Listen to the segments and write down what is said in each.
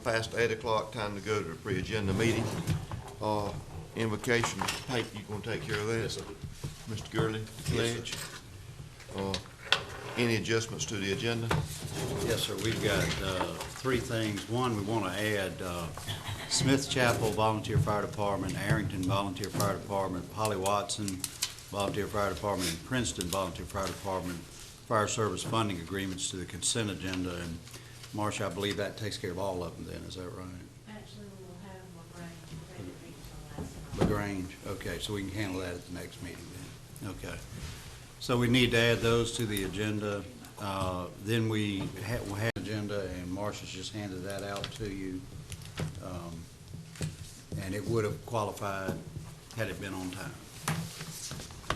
past 8 o'clock, time to go to the pre-agenda meeting. Invocation, Mr. Pate, you gonna take care of that? Yes, sir. Mr. Gurley, pledge. Any adjustments to the agenda? Yes, sir. We've got three things. One, we want to add Smith Chapel Volunteer Fire Department, Arrington Volunteer Fire Department, Polly Watson Volunteer Fire Department, and Princeton Volunteer Fire Department fire service funding agreements to the consent agenda. And Marcia, I believe that takes care of all of them then, is that right? Actually, we will have LaGrange. LaGrange, okay, so we can handle that at the next meeting then. Okay. So we need to add those to the agenda. Then we'll have an agenda, and Marcia's just handed that out to you. And it would have qualified had it been on time.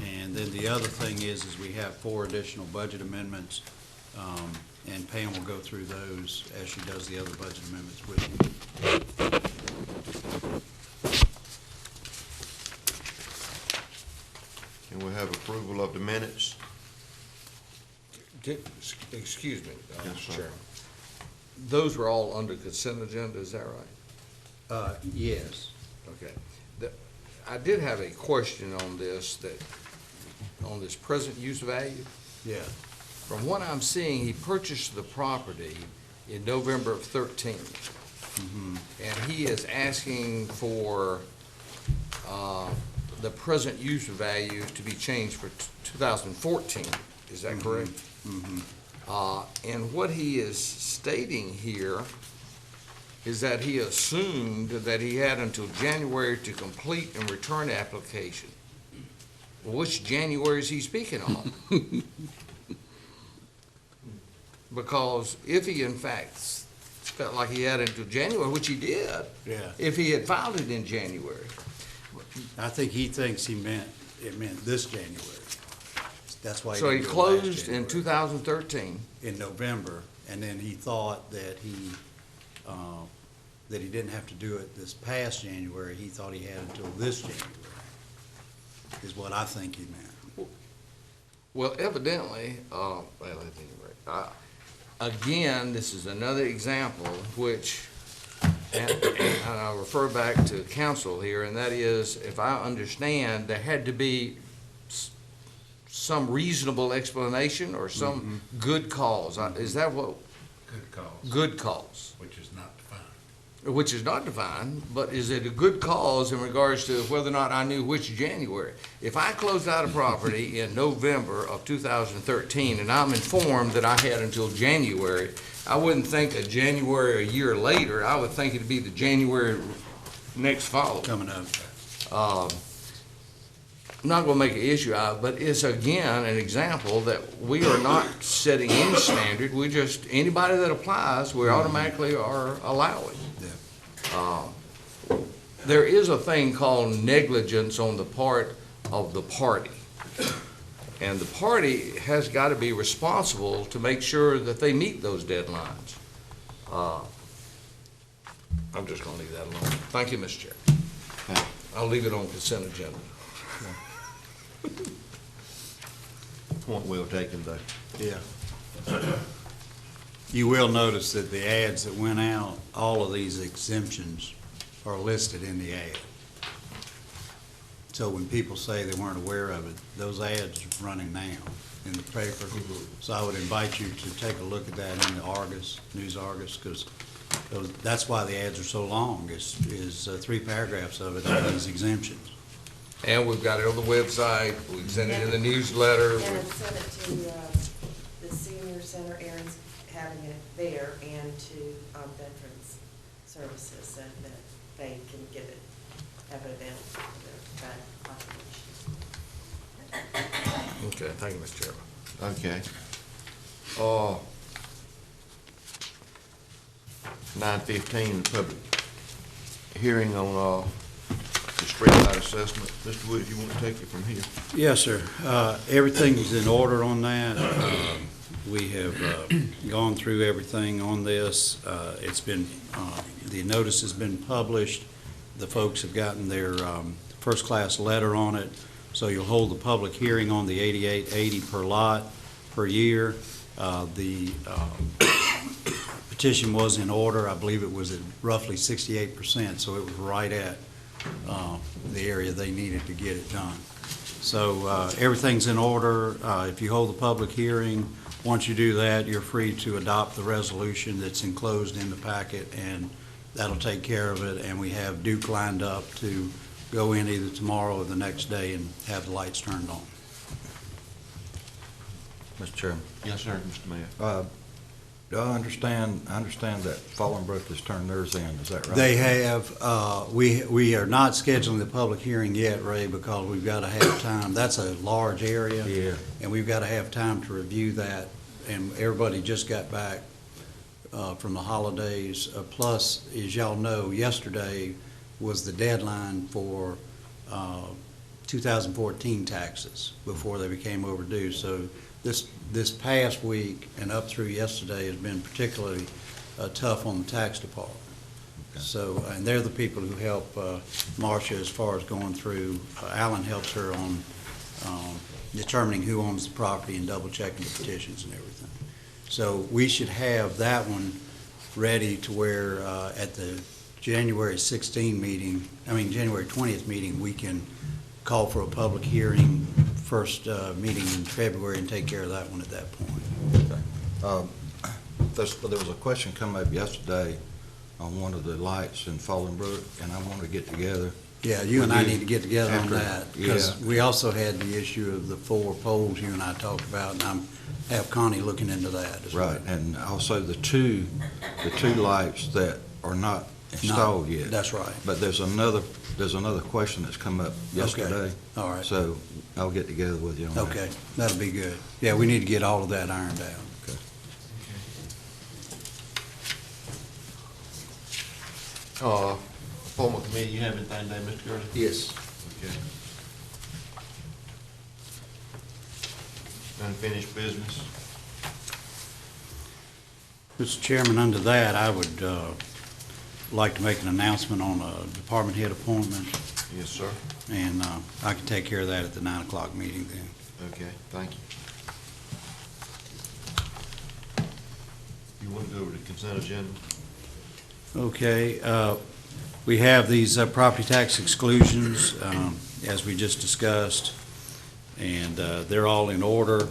And then the other thing is we have 4 additional budget amendments, and Pam will go through those as she does the other budget amendments with you. Can we have approval of the minutes? Excuse me, Yes, Mr. sir. Chairman. Those were all under consent agenda, is that right? Yes. Okay. I did have a question on this, on this present use value. Yeah. From what I'm seeing, he purchased the property in November of 13. And he is asking for the present use value to be changed for 2014. Is that correct? And what he is stating here is that he assumed that he had until January to complete and return the application. Well, which January is he speaking of? Because if he in fact felt like he had until January, which he did, Yeah. if he had filed it in January. I think he thinks it meant this January. That's why. So he didn't go last closed in January. 2013. In November, and then he thought that he didn't have to do it this past January. He thought he had until this January, is what I think he meant. Well, evidently, well, at any rate, again, this is another example which, and I'll refer back to counsel here, and that is, if I understand, there had to be some reasonable explanation or some good cause. Is that what? Good cause. Good cause. Which is not defined. Which is not defined, but is it a good cause in regards to whether or not I knew which January? If I closed out a property in November of 2013 and I'm informed that I had until January, I wouldn't think a January a year later. I would think it'd be the January next following. Coming up. I'm not going to make an issue out of it, but it's again an example that we are not setting any standard. We just, anybody that applies, we automatically are allowing. There is a thing called negligence on the part of the party. And the party has got to be responsible to make sure that they meet those deadlines. I'm just going to leave that alone. Thank you, Mr. Chair. I'll leave it on consent agenda. Point well taken, though. Yeah. You will notice that the ads that went out, all of these exemptions are listed in the ad. So when people say they weren't aware of it, those ads are running now in the paper. So I would invite you to take a look at that in the Argus, News Argus, because that's why the ads are so long, is 3 paragraphs of it on these exemptions. And we've got it on the website, we've sent it in the newsletter. And I've sent it to the senior center, Aaron's having it there, and to Veterans Services, so that they can get it, have it available for their population. Okay, thank you, Mr. Chairman. Okay. 9:15, public hearing on the streetlight assessment. Mr. Wood, if you want to take it from here. Yes, sir. Everything's in order on that. We have gone through everything on this. It's been, the notice has been published. The folks have gotten their first-class letter on it. So you'll hold the public hearing on the $88.80 per lot per year. The petition was in order. I believe it was at roughly 68%, so it was right at the area they needed to get it done. So everything's in order. If you hold the public hearing, once you do that, you're free to adopt the resolution that's enclosed in the packet, and that'll take care of it. And we have Duke lined up to go in either tomorrow or the next day and have the lights turned on. Mr. Chairman, Yes, sir, Mr. Mayor. do I understand that Fallonbrook has turned theirs in, is that right? They have, we are not scheduling the public hearing yet, Ray, because we've got to have time. That's a large area. Yeah. And we've got to have time to review that. And everybody just got back from the holidays. Plus, as y'all know, yesterday was the deadline for 2014 taxes before they became overdue. So this past week and up through yesterday has been particularly tough on the tax department. Okay. So, and they're the people who help Marcia as far as going through. Alan helps her on determining who owns the property and double checking the petitions and everything. So we should have that one ready to where at the January 16 meeting, January 20th meeting, we can call for a public hearing first meeting in February and take care of that one at that point. Okay. There was a question come up yesterday on one of the lights in Fallonbrook, and I want to get together. Yeah, you and I need to get together on After- that, because we also had the issue of the 4 poles you and I talked about, and I'm have Connie looking into that as well. Right, and also the two lights that are not installed yet. That's right. But there's another question that's come up yesterday. All right. So I'll get together with you on that. Okay, that'll be good. Yeah, we need to get all of that ironed out. Appointment committee, you have anything there, Mr. Gurley? Yes. Okay. Unfinished business? Mr. Chairman, under that, I would like to make an announcement on a department head appointment, Yes, sir. and I can take care of that at the 9 o'clock meeting then. Okay, thank you. You want to go over the consent agenda? Okay, we have these property tax exclusions, as we just discussed, and they're all in order,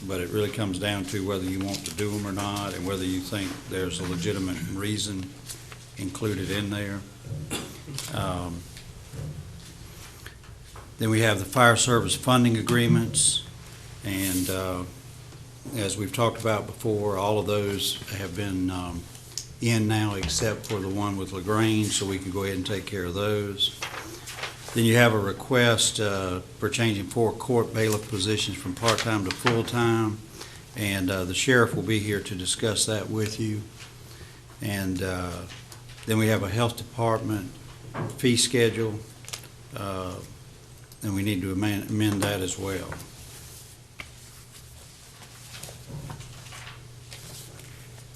but it really comes down to whether you want to do them or not, and whether you think there's a legitimate reason included in there. Then we have the fire service funding agreements, and as we've talked about before, all of those have been in now except for the one with LaGrange, so we can go ahead and take care of those. Then you have a request for changing 4 court bailiff positions from part-time to full-time, and the sheriff will be here to discuss that with you. And then we have a health department fee schedule, and we need to amend that as well.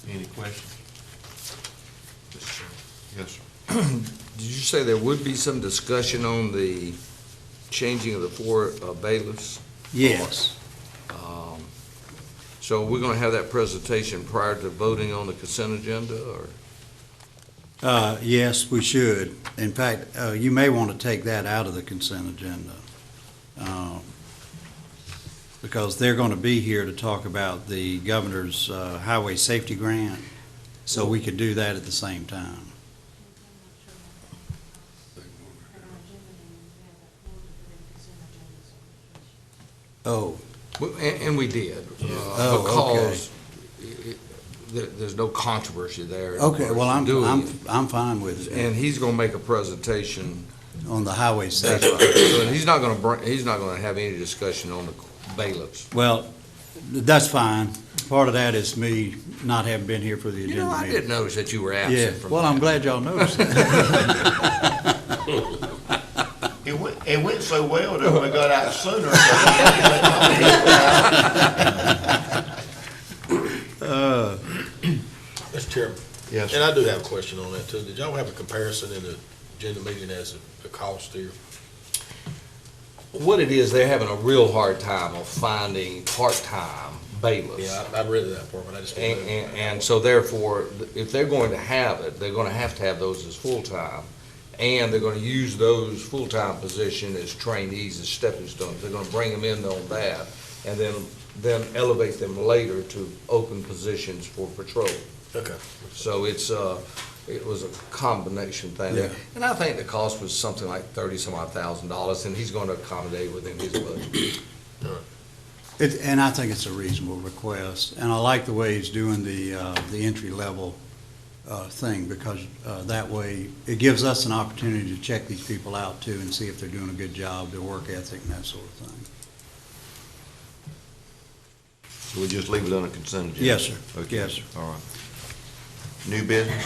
Any questions? Yes, sir. Did you say there would be some discussion on the changing of the 4 bailiffs? Yes. So we're going to have that presentation prior to voting on the consent agenda, or? Yes, we should. In fact, you may want to take that out of the consent agenda, because they're going to be here to talk about the governor's highway safety grant, so we could do that at the same time. Oh, Well, and we did. Oh, okay. Because there's no controversy there. okay, well, Doing it. I'm fine with it, And he's going to make a presentation. on the highway safety. So he's not going to have any discussion on the bailiffs. Well, that's fine. Part of that is me not having been here for the You agenda know, I meeting. did notice that you were Yeah, absent from well, that. I'm glad y'all noticed that. It went so well that we got out sooner. Mr. Chairman, Yes, and sir. I do have a question on that too. Did y'all have a comparison in the agenda meeting as the cost here? What it is, they're having a real hard time of finding part-time bailiffs. Yeah, I'd read that part, but I just. didn't know. And so therefore, if they're going to have it, they're gonna have to have those as full-time. And they're gonna use those full-time positions as trainees, as stepping stones. They're gonna bring them in on that, and then elevate them later to open positions for patrol. Okay. So it was a combination thing. Yeah. And I think the cost was something like $30-some-odd thousand, and he's gonna accommodate within his budget. And I think it's a reasonable request, and I like the way he's doing the entry-level thing, because that way, it gives us an opportunity to check these people out too and see if they're doing a good job, their work ethic and that sort of thing. So we just leave it on a consent agenda? Yes, sir. Okay. Yes, sir. All right. New business?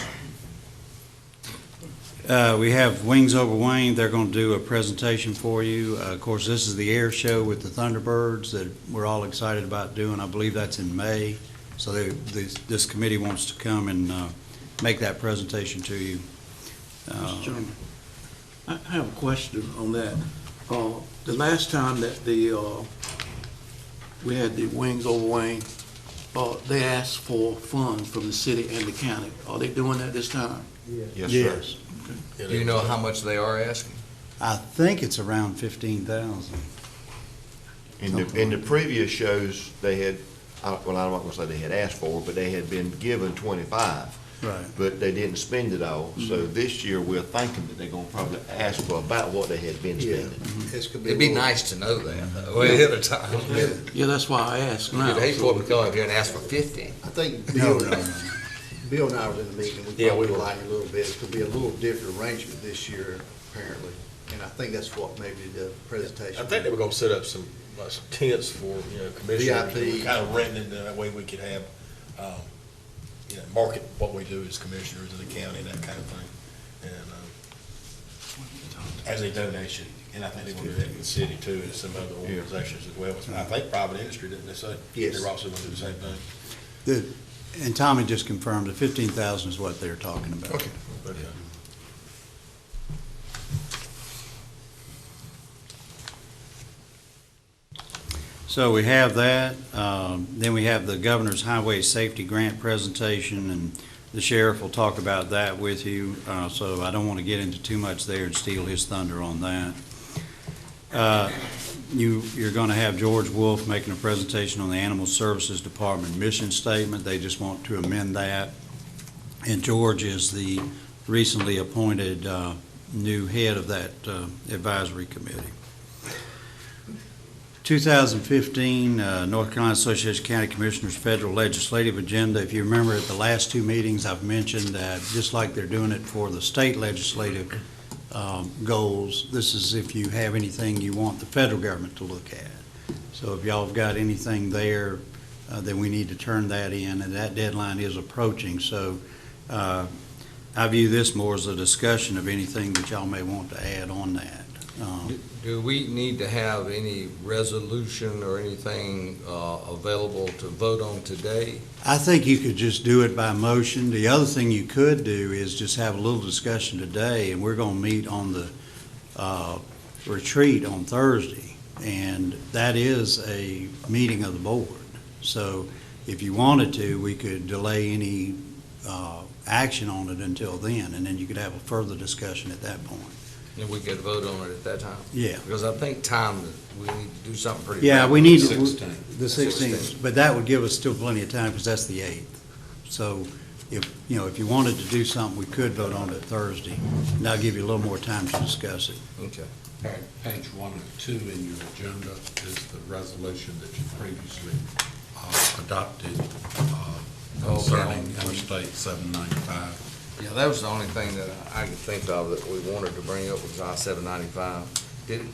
We have Wings Over Wayne. They're going to do a presentation for you. Of course, this is the air show with the Thunderbirds that we're all excited about doing. I believe that's in May. So this committee wants to come and make that presentation to you. Mr. Chairman, I have a question on that. The last time that we had the Wings Over Wayne, they asked for funds from the city and the county. Are they doing that this time? Yes, sir. Yeah, Do you know how much they are asking? I think it's around 15,000. In the previous shows, they had, well, I'm not gonna say they had asked for, but they had been given 25. Right. But they didn't spend it all. So this year, we're thinking that they're gonna probably ask for about what they had been spending. It'd be nice to know that, though, way ahead of time. Yeah, that's why I asked now. You'd hate for them to come up here and ask for 50. I think No, Bill, no, no. Bill and I was in the meeting, we Yeah, talked we about were. it a little bit. It could be a little different arrangement this year, apparently. And I think that's what maybe the presentation. I think they were gonna set up some tents for, commissioners. VIP. Kind of renting it, that way we could have, market what we do as commissioners of the county, that kind of thing. And, as a donation, and I think they're gonna do that in the city too, and some other organizations as well. I think private industry, didn't they say? Yes. They're also gonna do the same thing. And Tommy just confirmed the 15,000 is what they're talking about. Okay. So we have that. Then we have the Governor's Highway Safety Grant presentation, and the sheriff will talk about that with you. So I don't want to get into too much there and steal his thunder on that. You're going to have George Wolf making a presentation on the Animal Services Department mission statement. They just want to amend that. And George is the recently appointed new head of that advisory committee. 2015 North Carolina Association of County Commissioners Federal Legislative Agenda. If you remember at the last two meetings, I've mentioned that just like they're doing it for the state legislative goals, this is if you have anything you want the federal government to look at. So if y'all have got anything there, then we need to turn that in, and that deadline is approaching. So I view this more as a discussion of anything that y'all may want to add on that. Do we need to have any resolution or anything available to vote on today? I think you could just do it by motion. The other thing you could do is just have a little discussion today, and we're going to meet on the retreat on Thursday, and that is a meeting of the board. So if you wanted to, we could delay any action on it until then, and then you could have a further discussion at that point. And we could vote on it at that time? Yeah. Because I think we need to do something pretty. Yeah, we rapid. need to, 16th. the 16th, but that would give us still plenty of time, because that's the 8th. So if you wanted to do something, we could vote on it Thursday, and that'll give you a little more time to discuss it. Okay. Page 1 and 2 in your agenda is the resolution that you previously adopted concerning Interstate 795. Yeah, that was the only thing that I could think of that we wanted to bring up was I-795. Did it?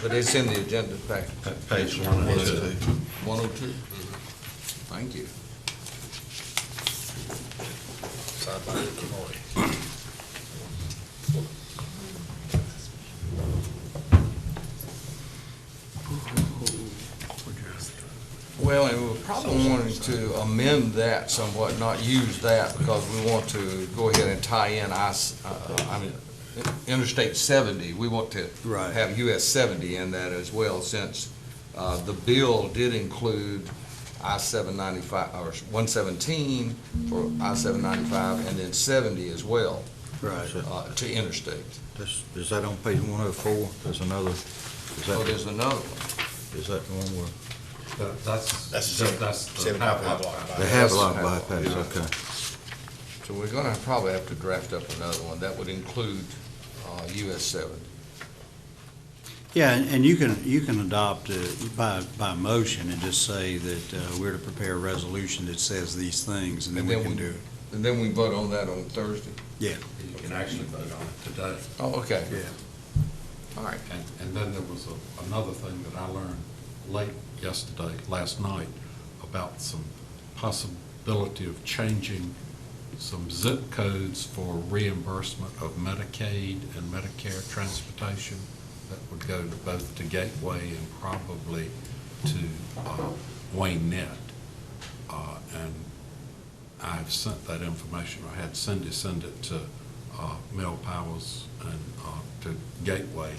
But it's in the agenda package. Page 1 and 2. 102? Thank you. Signed by Ricky Moy. Well, and we're probably wanting to amend that somewhat, not use that, because we want to go ahead and tie in Interstate 70. We want to Right. have US 70 in that as well, since the bill did include I-795, or 117 for I-795, and then 70 as well, Right. to interstate. Is that on page 104? There's another, is Oh, that, there's another one. is that the one where? That's That's the 75 Havelock block. The Havelock bypass, okay. So we're gonna probably have to draft up another one. That would include US 70. Yeah, and you can adopt by motion and just say that we're to prepare a resolution that says these things, and then we can do it. And then we vote on that on Thursday? Yeah. You can actually vote on it today. Oh, okay. Yeah. All right. And then there was another thing that I learned last night, about some possibility of changing some zip codes for reimbursement of Medicaid and Medicare transportation that would go to both to Gateway and probably to Wayne Net. And I've sent that information. I had Cindy send it to Mel Powers and to Gateway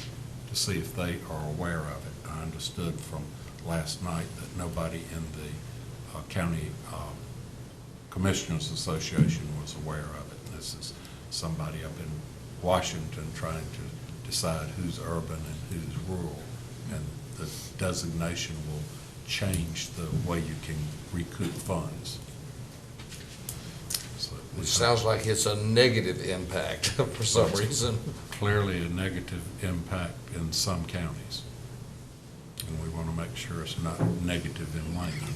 to see if they are aware of it. I understood from last night that nobody in the County Commissioners Association was aware of it. And this is somebody up in Washington trying to decide who's urban and who's rural. And the designation will change the way you can recoup funds. So Which sounds like it's a negative impact for some reason. clearly a negative impact in some counties. And we want to make sure it's not negative in Lane.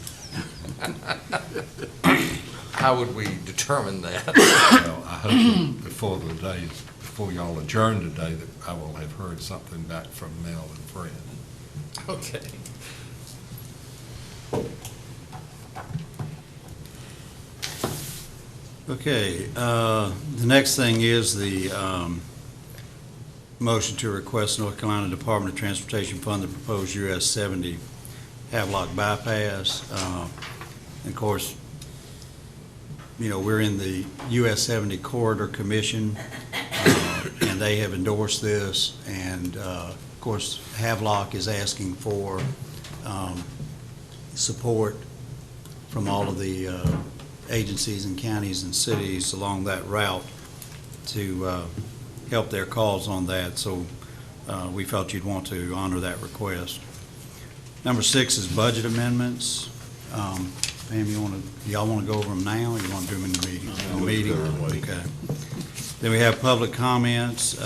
How would we determine that? Well, I hope that before y'all adjourn today, that I will have heard something back from Mel and Fred. Okay. Okay, the next thing is the motion to request North Carolina Department of Transportation fund the proposed US 70 Havelock bypass. And of course, you know, we're in the US 70 Corridor Commission, and they have endorsed this. And of course, Havelock is asking for support from all of the agencies and counties and cities along that route to help their cause on that. So we felt you'd want to honor that request. Number 6 is budget amendments. Pam, y'all want to go over them now, or you want to do them in the meeting? In the meeting? Okay. Then we have public comments.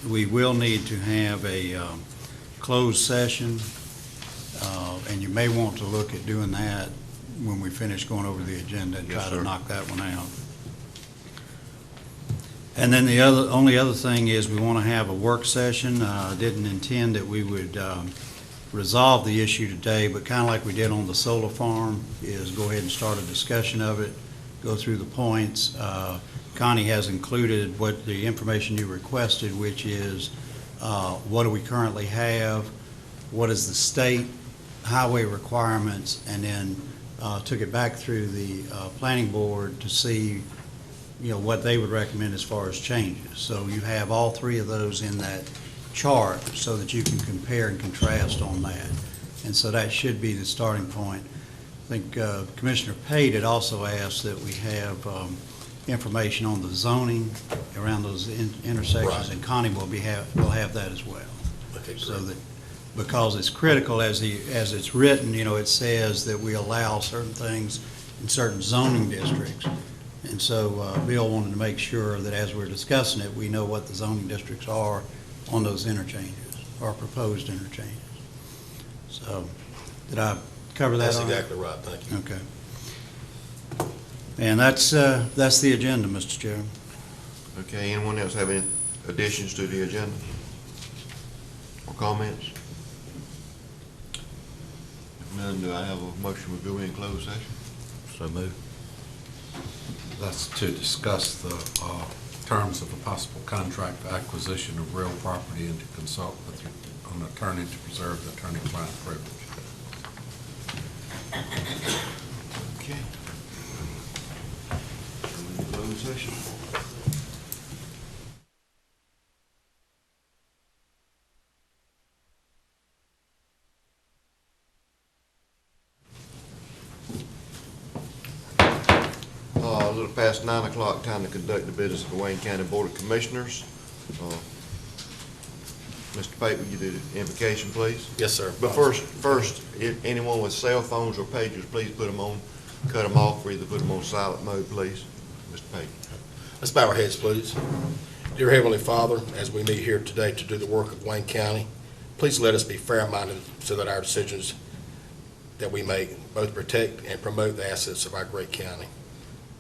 We will need to have a closed session, and you may want to look at doing that when we finish going over the agenda and try to knock that one out. And then the only other thing is we want to have a work session. Didn't intend that we would resolve the issue today, but kind of like we did on the solar farm, is go ahead and start a discussion of it, go through the points. Connie has included what the information you requested, which is what do we currently have, what is the state highway requirements, and then took it back through the planning board to see, you know, what they would recommend as far as changes. So you have all three of those in that chart so that you can compare and contrast on that. And so that should be the starting point. I think Commissioner Pate had also asked that we have information on the zoning around those intersections, Right. and Connie will have that as well. Okay, So great. that, because it's critical as it's written, you know, it says that we allow certain things in certain zoning districts. And so Bill wanted to make sure that as we're discussing it, we know what the zoning districts are on those interchanges, or proposed interchanges. So, did I cover that? That's all right? exactly right, thank you. Okay. And that's the agenda, Mr. Chairman. Okay, anyone else have any additions to the agenda? Or comments? If none, do I have a motion to go in closed session? So move. That's to discuss the terms of a possible contract for acquisition of real property and to consult with an attorney to preserve the attorney-client privilege. Okay. Go into closed session. little past 9 o'clock, time to conduct the business of the Wayne County Board of Commissioners. Mr. Pate, would you do the invocation, please? Yes, sir. But first, if anyone with cell phones or pagers, please put them on, cut them off, or either put them on silent mode, please. Mr. Pate. Let's bow our heads, please. Dear Heavenly Father, as we meet here today to do the work of Wayne County, please let us be fair-minded so that our decisions that we make both protect and promote the assets of our great county.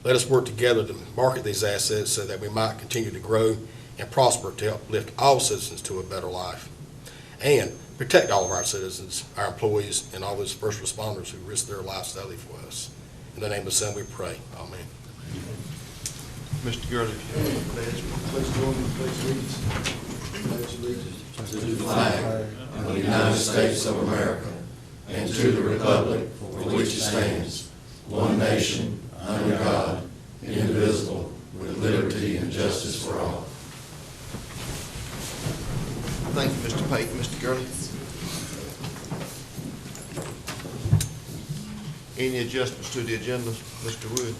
Let us work together to market these assets so that we might continue to grow and prosper to help lift all citizens to a better life. And protect all of our citizens, our employees, and all those first responders who risk their lives daily for us. In the name of the Son we pray. Amen. Mr. Gurley. Please join me, please read. Pledge allegiance To the flag of the United States of America and to the republic for which it stands, one nation, under God, indivisible, with liberty and justice for all. Thank you, Mr. Pate. Mr. Gurley? Any adjustments to the agenda, Mr. Wood?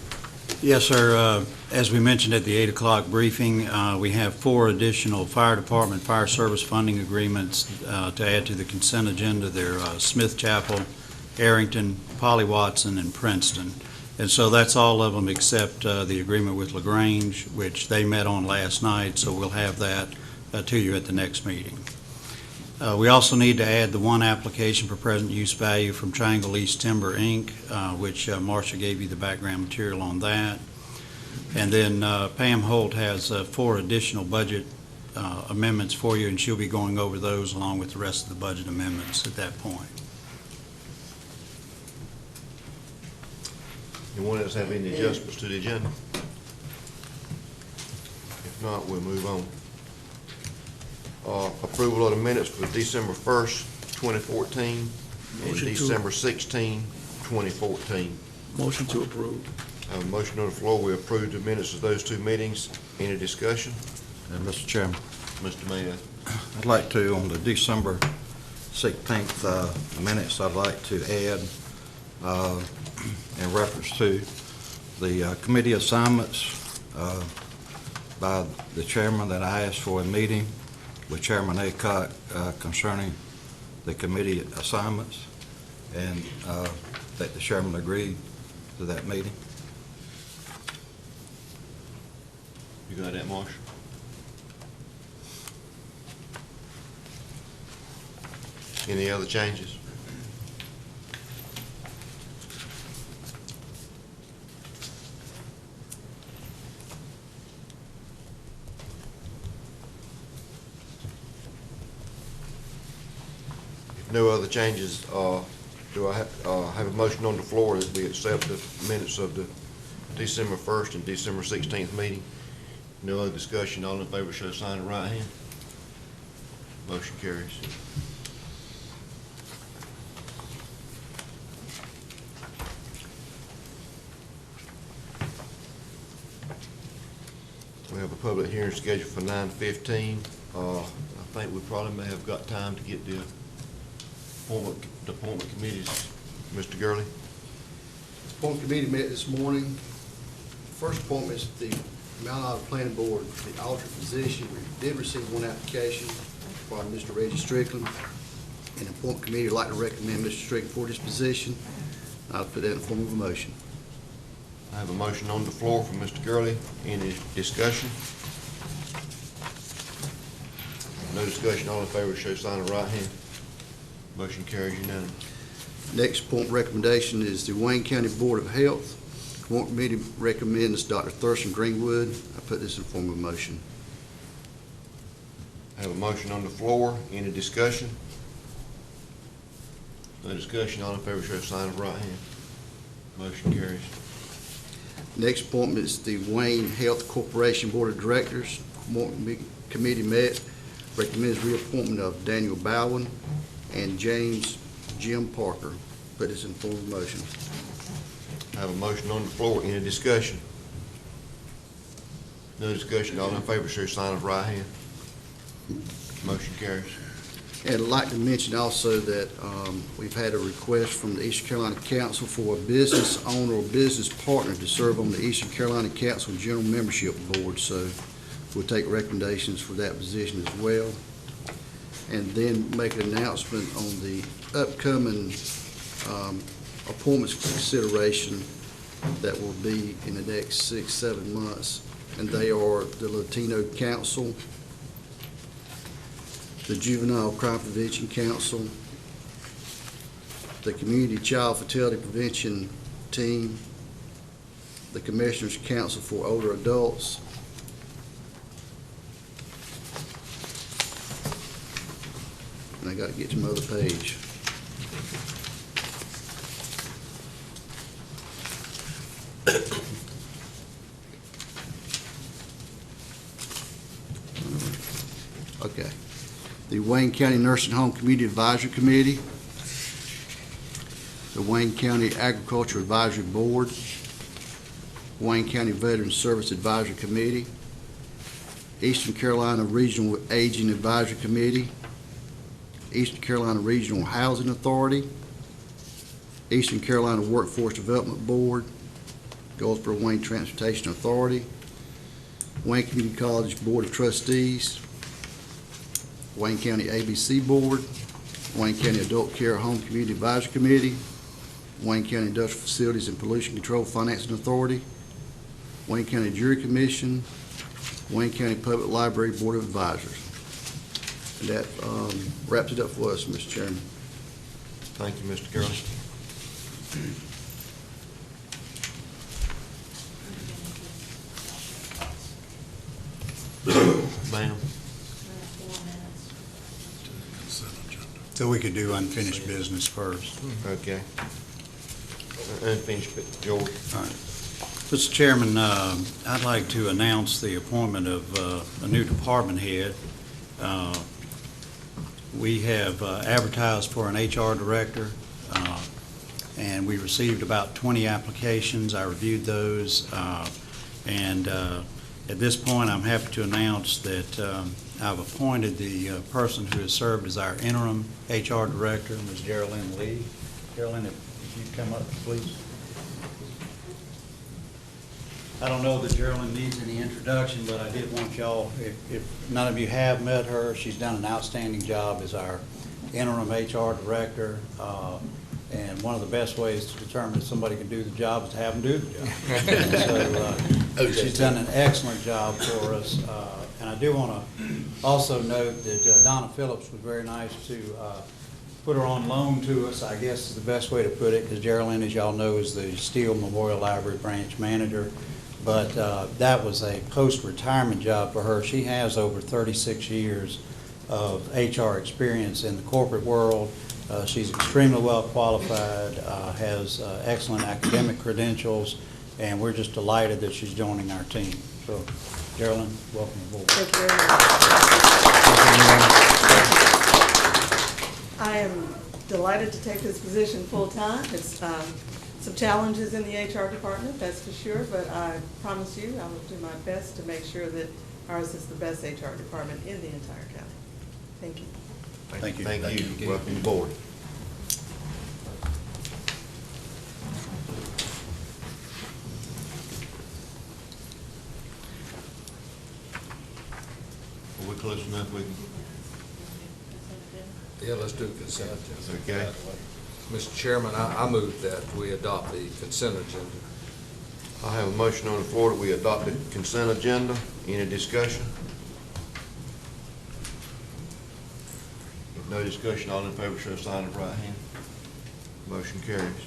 Yes, sir. As we mentioned at the 8 o'clock briefing, we have 4 additional fire department, fire service funding agreements to add to the consent agenda. They're Smith Chapel, Arrington, Polly Watson, and Princeton. And so that's all of them except the agreement with LaGrange, which they met on last night, so we'll have that to you at the next meeting. We also need to add the one application for present use value from Triangle East Timber, Inc., which Marcia gave you the background material on that. And then Pam Holt has 4 additional budget amendments for you, and she'll be going over those along with the rest of the budget amendments at that point. Anyone else have any adjustments to the agenda? If not, we'll move on. Approval of the minutes for December 1st, 2014, and Motion to- December 16, 2014. Motion to approve. I have a motion on the floor. We approve the minutes of those 2 meetings. Any discussion? And Mr. Chairman, Mr. Mayor. I'd like to, on the December 16th minutes, I'd like to add, in reference to the committee assignments by the chairman, that I asked for a meeting with Chairman Aycock concerning the committee assignments, and that the chairman agreed to that meeting. You got that, Marshall? Any other changes? If no other changes, do I have a motion on the floor that we accept the minutes of the December 1st and December 16th meeting? No other discussion. All in favor show sign of right hand. Motion carries. We have a public hearing scheduled for 9:15. I think we probably may have got time to get the appointment committees. Mr. Gurley? Appointment committee met this morning. First appointment is the Mount Olive Planning Board, the alternate position. We did receive one application from Mr. Reggie Strickland. And the appointment committee would like to recommend Mr. Strickland for this position. I'll put that in the form of a motion. I have a motion on the floor from Mr. Gurley. Any discussion? No discussion. All in favor show sign of right hand. Motion carries unanimous. Next appointment recommendation is the Wayne County Board of Health. Appointment committee recommends Dr. Thurston Greenwood. I put this in form of a motion. I have a motion on the floor. Any discussion? No discussion. All in favor show sign of right hand. Motion carries. Next appointment is the Wayne Health Corporation Board of Directors. Appointment committee met, recommends reappointment of Daniel Bowen and James Jim Parker. Put this in form of a motion. I have a motion on the floor. Any discussion? No discussion. All in favor show sign of right hand. Motion carries. And I'd like to mention also that we've had a request from the Eastern Carolina Council for a business owner or business partner to serve on the Eastern Carolina Council General Membership Board. So we'll take recommendations for that position as well. And then make an announcement on the upcoming appointments for consideration that will be in the next 6-7 months. And they are the Latino Council, the Juvenile Crime Prevention Council, the Community Child Fatality Prevention Team, the Commissioners Council for Older Adults, and I got to get to my other page. Okay. The Wayne County Nursing Home Community Advisory Committee, the Wayne County Agriculture Advisory Board, Wayne County Veteran Service Advisory Committee, Eastern Carolina Regional Aging Advisory Committee, Eastern Carolina Regional Housing Authority, Eastern Carolina Workforce Development Board, Goldsboro Wayne Transportation Authority, Wayne Community College Board of Trustees, Wayne County ABC Board, Wayne County Adult Care Home Community Advisory Committee, Wayne County Industrial Facilities and Pollution Control Financing Authority, Wayne County Jury Commission, Wayne County Public Library Board of Advisors. And that wraps it up for us, Mr. Chairman. Thank you, Mr. Gurley. Ma'am? So we could do unfinished business first. Okay. Unfinished, George. All right. Mr. Chairman, I'd like to announce the appointment of a new department head. We have advertised for an HR director, and we received about 20 applications. I reviewed those, and at this point, I'm happy to announce that I've appointed the person who has served as our interim HR director, Ms. Geraldine Lee. Geraldine, if you'd come up, please. I don't know that Geraldine needs any introduction, but I did want y'all, if none of you have met her, she's done an outstanding job as our interim HR director. And one of the best ways to determine if somebody can do the job is to have them do the job. So she's done an excellent job for us. And I do want to also note that Donna Phillips was very nice to put her on loan to us, I guess is the best way to put it, because Geraldine, as y'all know, is the Steele Memorial Library branch manager. But that was a post-retirement job for her. She has over 36 years of HR experience in the corporate world. She's extremely well qualified, has excellent academic credentials, and we're just delighted that she's joining our team. So, Geraldine, welcome aboard. Thank you very much. I am delighted to take this position full-time. It's some challenges in the HR department, that's for sure, but I promise you I will do my best to make sure that ours is the best HR department in the entire county. Thank you. Thank you. Thank you. Welcome aboard. Are we close enough? We can. Yeah, let's do consent agenda. Okay. Mr. Chairman, I move that we adopt the consent agenda. I have a motion on the floor that we adopt the consent agenda. Any discussion? If no discussion, all in favor show sign of right hand. Motion carries.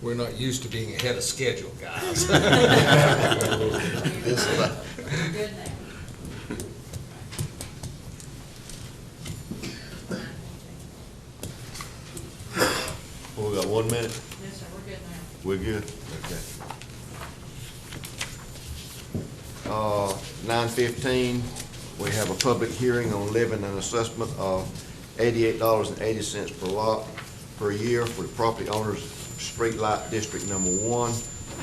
We're not used to being ahead of schedule, guys. Well, we got 1 minute? Yes, sir, we're good now. We're good? Okay. 9:15, we have a public hearing on levying an assessment of $88.80 per lot per year for the property owners Streetlight District Number 1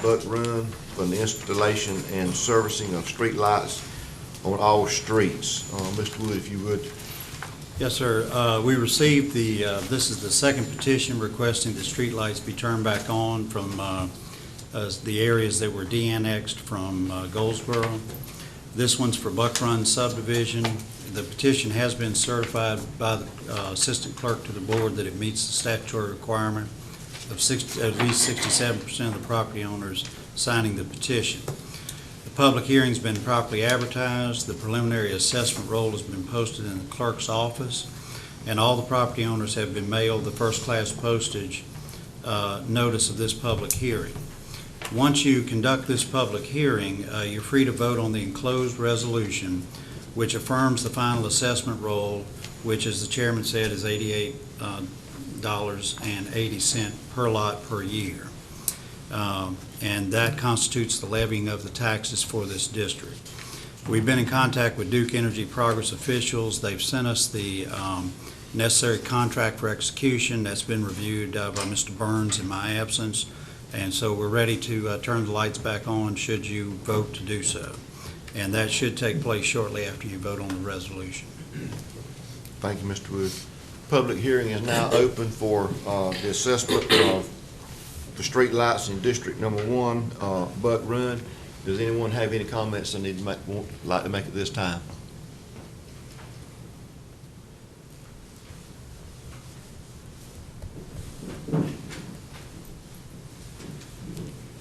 Buck Run for the installation and servicing of street lights on all streets. Mr. Wood, if you would. Yes, sir. We received this is the second petition requesting the streetlights be turned back on from the areas that were de-annexed from Goldsboro. This one's for Buck Run subdivision. The petition has been certified by the assistant clerk to the board that it meets the statutory requirement of at least 67% of the property owners signing the petition. The public hearing's been properly advertised. The preliminary assessment roll has been posted in the clerk's office, and all the property owners have been mailed the first-class postage notice of this public hearing. Once you conduct this public hearing, you're free to vote on the enclosed resolution, which affirms the final assessment roll, which, as the chairman said, is $88.80 per lot per year. And that constitutes the levying of the taxes for this district. We've been in contact with Duke Energy Progress officials. They've sent us the necessary contract for execution. That's been reviewed by Mr. Burns in my absence. And so we're ready to turn the lights back on should you vote to do so. And that should take place shortly after you vote on the resolution. Thank you, Mr. Wood. Public hearing is now open for the assessment of the street lights in District Number 1, Buck Run. Does anyone have any comments they would like to make at this time?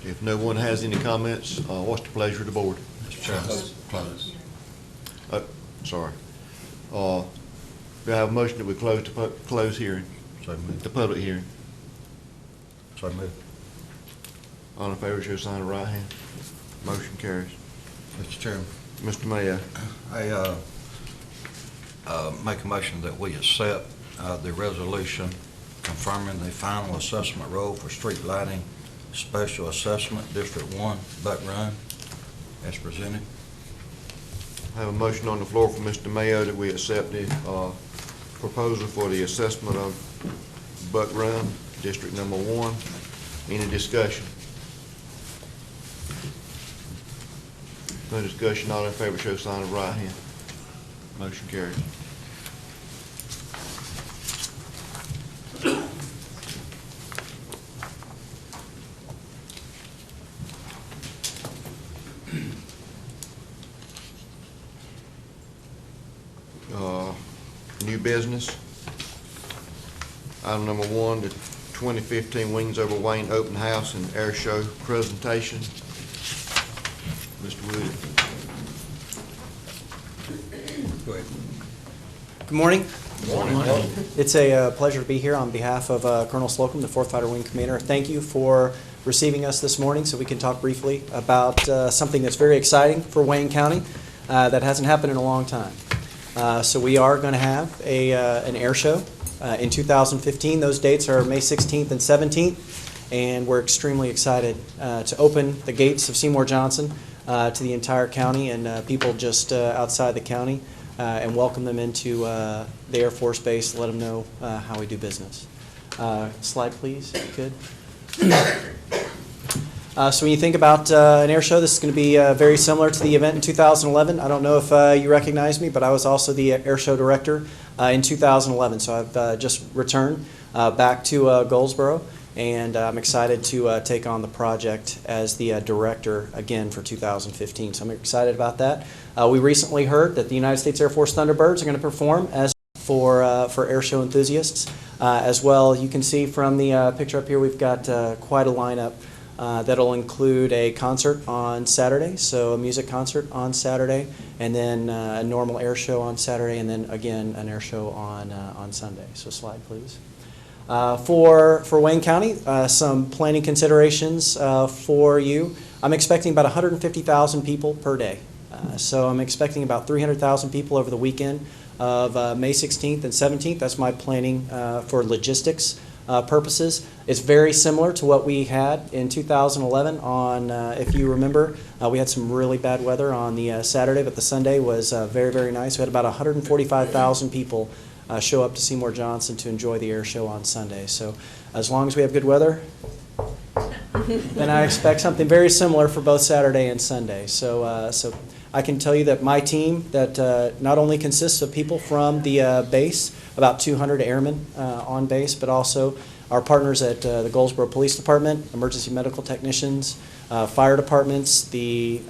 If no one has any comments, what's the pleasure of the board? Mr. Chairman. Close. Sorry. Do I have a motion that we close hearing, So moved. the public hearing? So moved. All in favor, show sign of right hand. Motion carries. Mr. Chairman. Mr. Mayo. I make a motion that we accept the resolution confirming the final assessment roll for street lighting special assessment, District 1, Buck Run, as presented. I have a motion on the floor from Mr. Mayo that we accept the proposal for the assessment of Buck Run, District Number 1. Any discussion? No discussion. All in favor, show sign of right hand. Motion carries. New business. Item number 1, the 2015 Wings Over Wayne Open House and Air Show presentation. Mr. Wood. Go ahead. Good morning. It's a pleasure to be here on behalf of Colonel Slocum, the 4th Fighter Wing Commander. Thank you for receiving us this morning so we can talk briefly about something that's very exciting for Wayne County that hasn't happened in a long time. So we are going to have an air show in 2015. Those dates are May 16th and 17th, and we're extremely excited to open the gates of Seymour Johnson to the entire county and people just outside the county and welcome them into the Air Force Base, let them know how we do business. Slide, please, if you could. So when you think about an air show, this is going to be very similar to the event in 2011. I don't know if you recognize me, but I was also the air show director in 2011. So I've just returned back to Goldsboro, and I'm excited to take on the project as the director again for 2015. So I'm excited about that. We recently heard that the United States Air Force Thunderbirds are going to perform as for air show enthusiasts as well. You can see from the picture up here, we've got quite a lineup. That'll include a concert on Saturday, so a music concert on Saturday, and then a normal air show on Saturday, and then again an air show on Sunday. So slide, please. For Wayne County, some planning considerations for you. I'm expecting about 150,000 people per day. So I'm expecting about 300,000 people over the weekend of May 16th and 17th. That's my planning for logistics purposes. It's very similar to what we had in 2011 on, if you remember, we had some really bad weather on the Saturday, but the Sunday was very, very nice. We had about 145,000 people show up to Seymour Johnson to enjoy the air show on Sunday. So as long as we have good weather, then I expect something very similar for both Saturday and Sunday. So I can tell you that my team, that not only consists of people from the base, about 200 airmen on base, but also our partners at the Goldsboro Police Department, emergency medical technicians, fire departments, the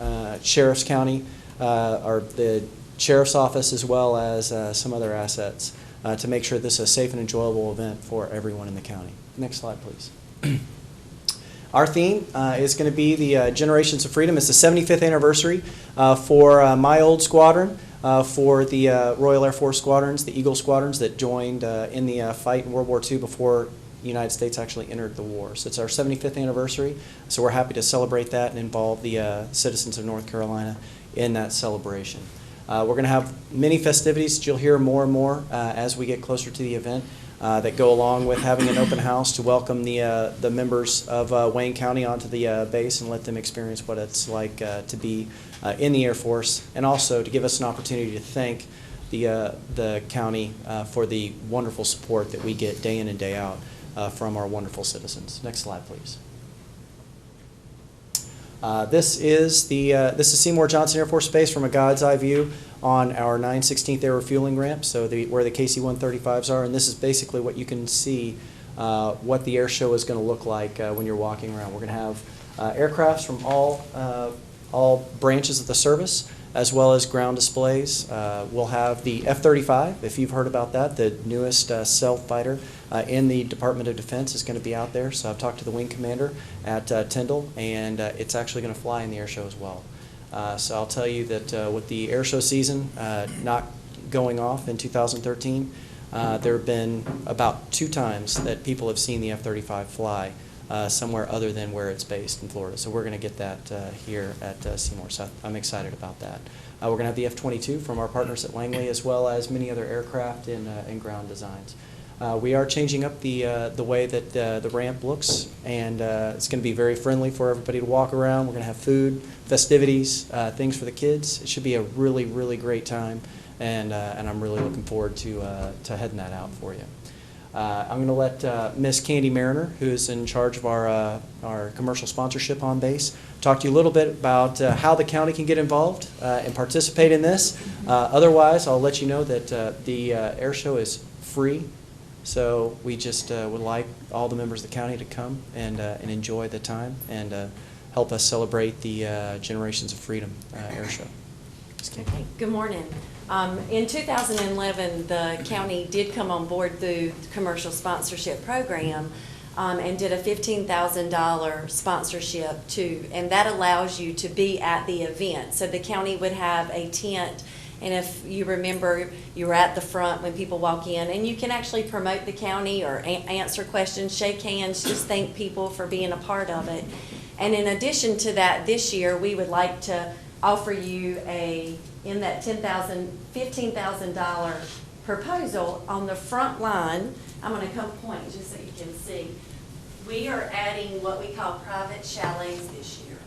Sheriff's County, or the Sheriff's Office, as well as some other assets to make sure this is a safe and enjoyable event for everyone in the county. Next slide, please. Our theme is going to be the Generations of Freedom. It's the 75th anniversary for my old squadron, for the Royal Air Force squadrons, the Eagle squadrons that joined in the fight in World War II before the United States actually entered the war. So it's our 75th anniversary, so we're happy to celebrate that and involve the citizens of North Carolina in that celebration. We're going to have many festivities that you'll hear more and more as we get closer to the event that go along with having an open house to welcome the members of Wayne County onto the base and let them experience what it's like to be in the Air Force, and also to give us an opportunity to thank the county for the wonderful support that we get day in and day out from our wonderful citizens. Next slide, please. This is Seymour Johnson Air Force Base from a God's eye view on our 9/16th Air Refueling ramp, so where the KC-135s are, and this is basically what you can see what the air show is going to look like when you're walking around. We're going to have aircrafts from all branches of the service, as well as ground displays. We'll have the F-35, if you've heard about that, the newest stealth fighter in the Department of Defense is going to be out there. So I've talked to the wing commander at Tyndall, and it's actually going to fly in the air show as well. So I'll tell you that with the air show season not going off in 2013, there have been about 2 times that people have seen the F-35 fly somewhere other than where it's based in Florida. So we're going to get that here at Seymour. So I'm excited about that. We're going to have the F-22 from our partners at Langley, as well as many other aircraft and ground designs. We are changing up the way that the ramp looks, and it's going to be very friendly for everybody to walk around. We're going to have food, festivities, things for the kids. It should be a really, really great time, and I'm really looking forward to heading that out for you. I'm going to let Miss Candy Mariner, who's in charge of our commercial sponsorship on base, talk to you a little bit about how the county can get involved and participate in this. Otherwise, I'll let you know that the air show is free. So we just would like all the members of the county to come and enjoy the time and help us celebrate the Generations of Freedom air show. Okay. Good morning. In 2011, the county did come on board through the commercial sponsorship program and did a $15,000 sponsorship and that allows you to be at the event. So the county would have a tent. And if you remember, you were at the front when people walk in, and you can actually promote the county or answer questions, shake hands, just thank people for being a part of it. And in addition to that, this year, we would like to offer you in that $15,000 proposal on the front line. I'm going to come point just so you can see. We are adding what we call private chalets this year.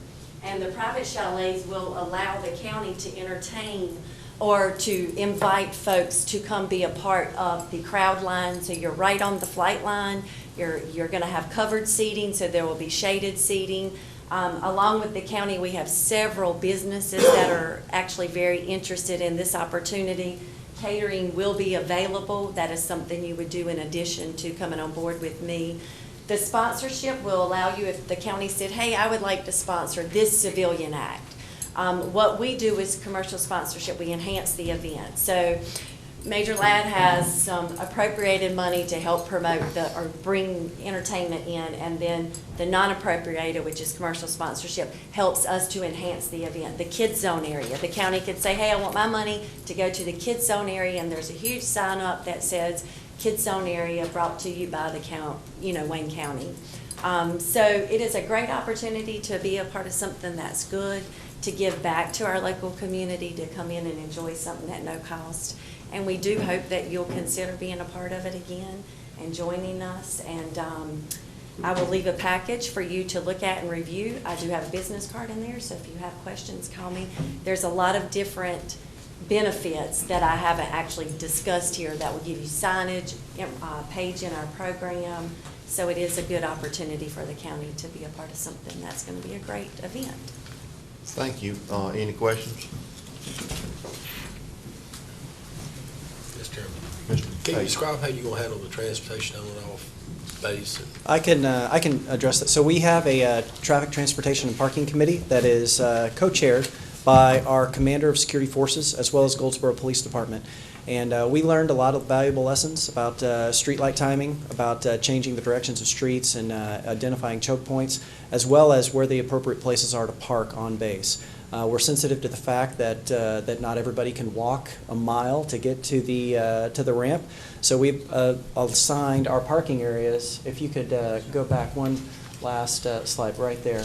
And the private chalets will allow the county to entertain or to invite folks to come be a part of the crowd line. So you're right on the flight line. You're going to have covered seating, so there will be shaded seating. Along with the county, we have several businesses that are actually very interested in this opportunity. Catering will be available. That is something you would do in addition to coming on board with me. The sponsorship will allow you, if the county said, hey, I would like to sponsor this civilian act. What we do is commercial sponsorship. We enhance the event. So Major Ladd has some appropriated money to help promote or bring entertainment in, and then the non-appropriated, which is commercial sponsorship, helps us to enhance the event. The kids zone area, the county could say, hey, I want my money to go to the kids zone area, and there's a huge sign up that says kids zone area brought to you by the Wayne County. So it is a great opportunity to be a part of something that's good, to give back to our local community, to come in and enjoy something at no cost. And we do hope that you'll consider being a part of it again and joining us. And I will leave a package for you to look at and review. I do have a business card in there, so if you have questions, call me. There's a lot of different benefits that I haven't actually discussed here that will give you signage, page in our program, So it is a good opportunity for the county to be a part of something that's going to be a great event. Thank you. Any questions? Mr. Chairman, Mr. can you Page? describe how you're gonna handle the transportation on and off base? And I can address that. So we have a traffic transportation and parking committee that is co-chaired by our commander of security forces as well as Goldsboro Police Department. And we learned a lot of valuable lessons about streetlight timing, about changing the directions of streets and identifying choke points, as well as where the appropriate places are to park on base. We're sensitive to the fact that that not everybody can walk a mile to get to the ramp. So we've assigned our parking areas. If you could go back one last slide right there.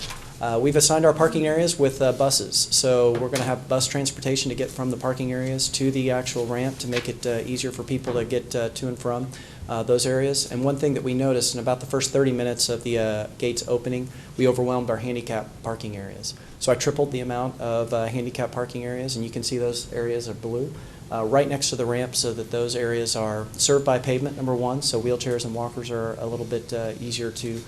We've assigned our parking areas with buses. So we're going to have bus transportation to get from the parking areas to the actual ramp to make it easier for people to get to and from those areas. And one thing that we noticed in about the first 30 minutes of the gates opening, we overwhelmed our handicap parking areas. So I tripled the amount of handicap parking areas, and you can see those areas are blue, right next to the ramp, so that those areas are served by pavement, number one, so wheelchairs and walkers are a little bit easier to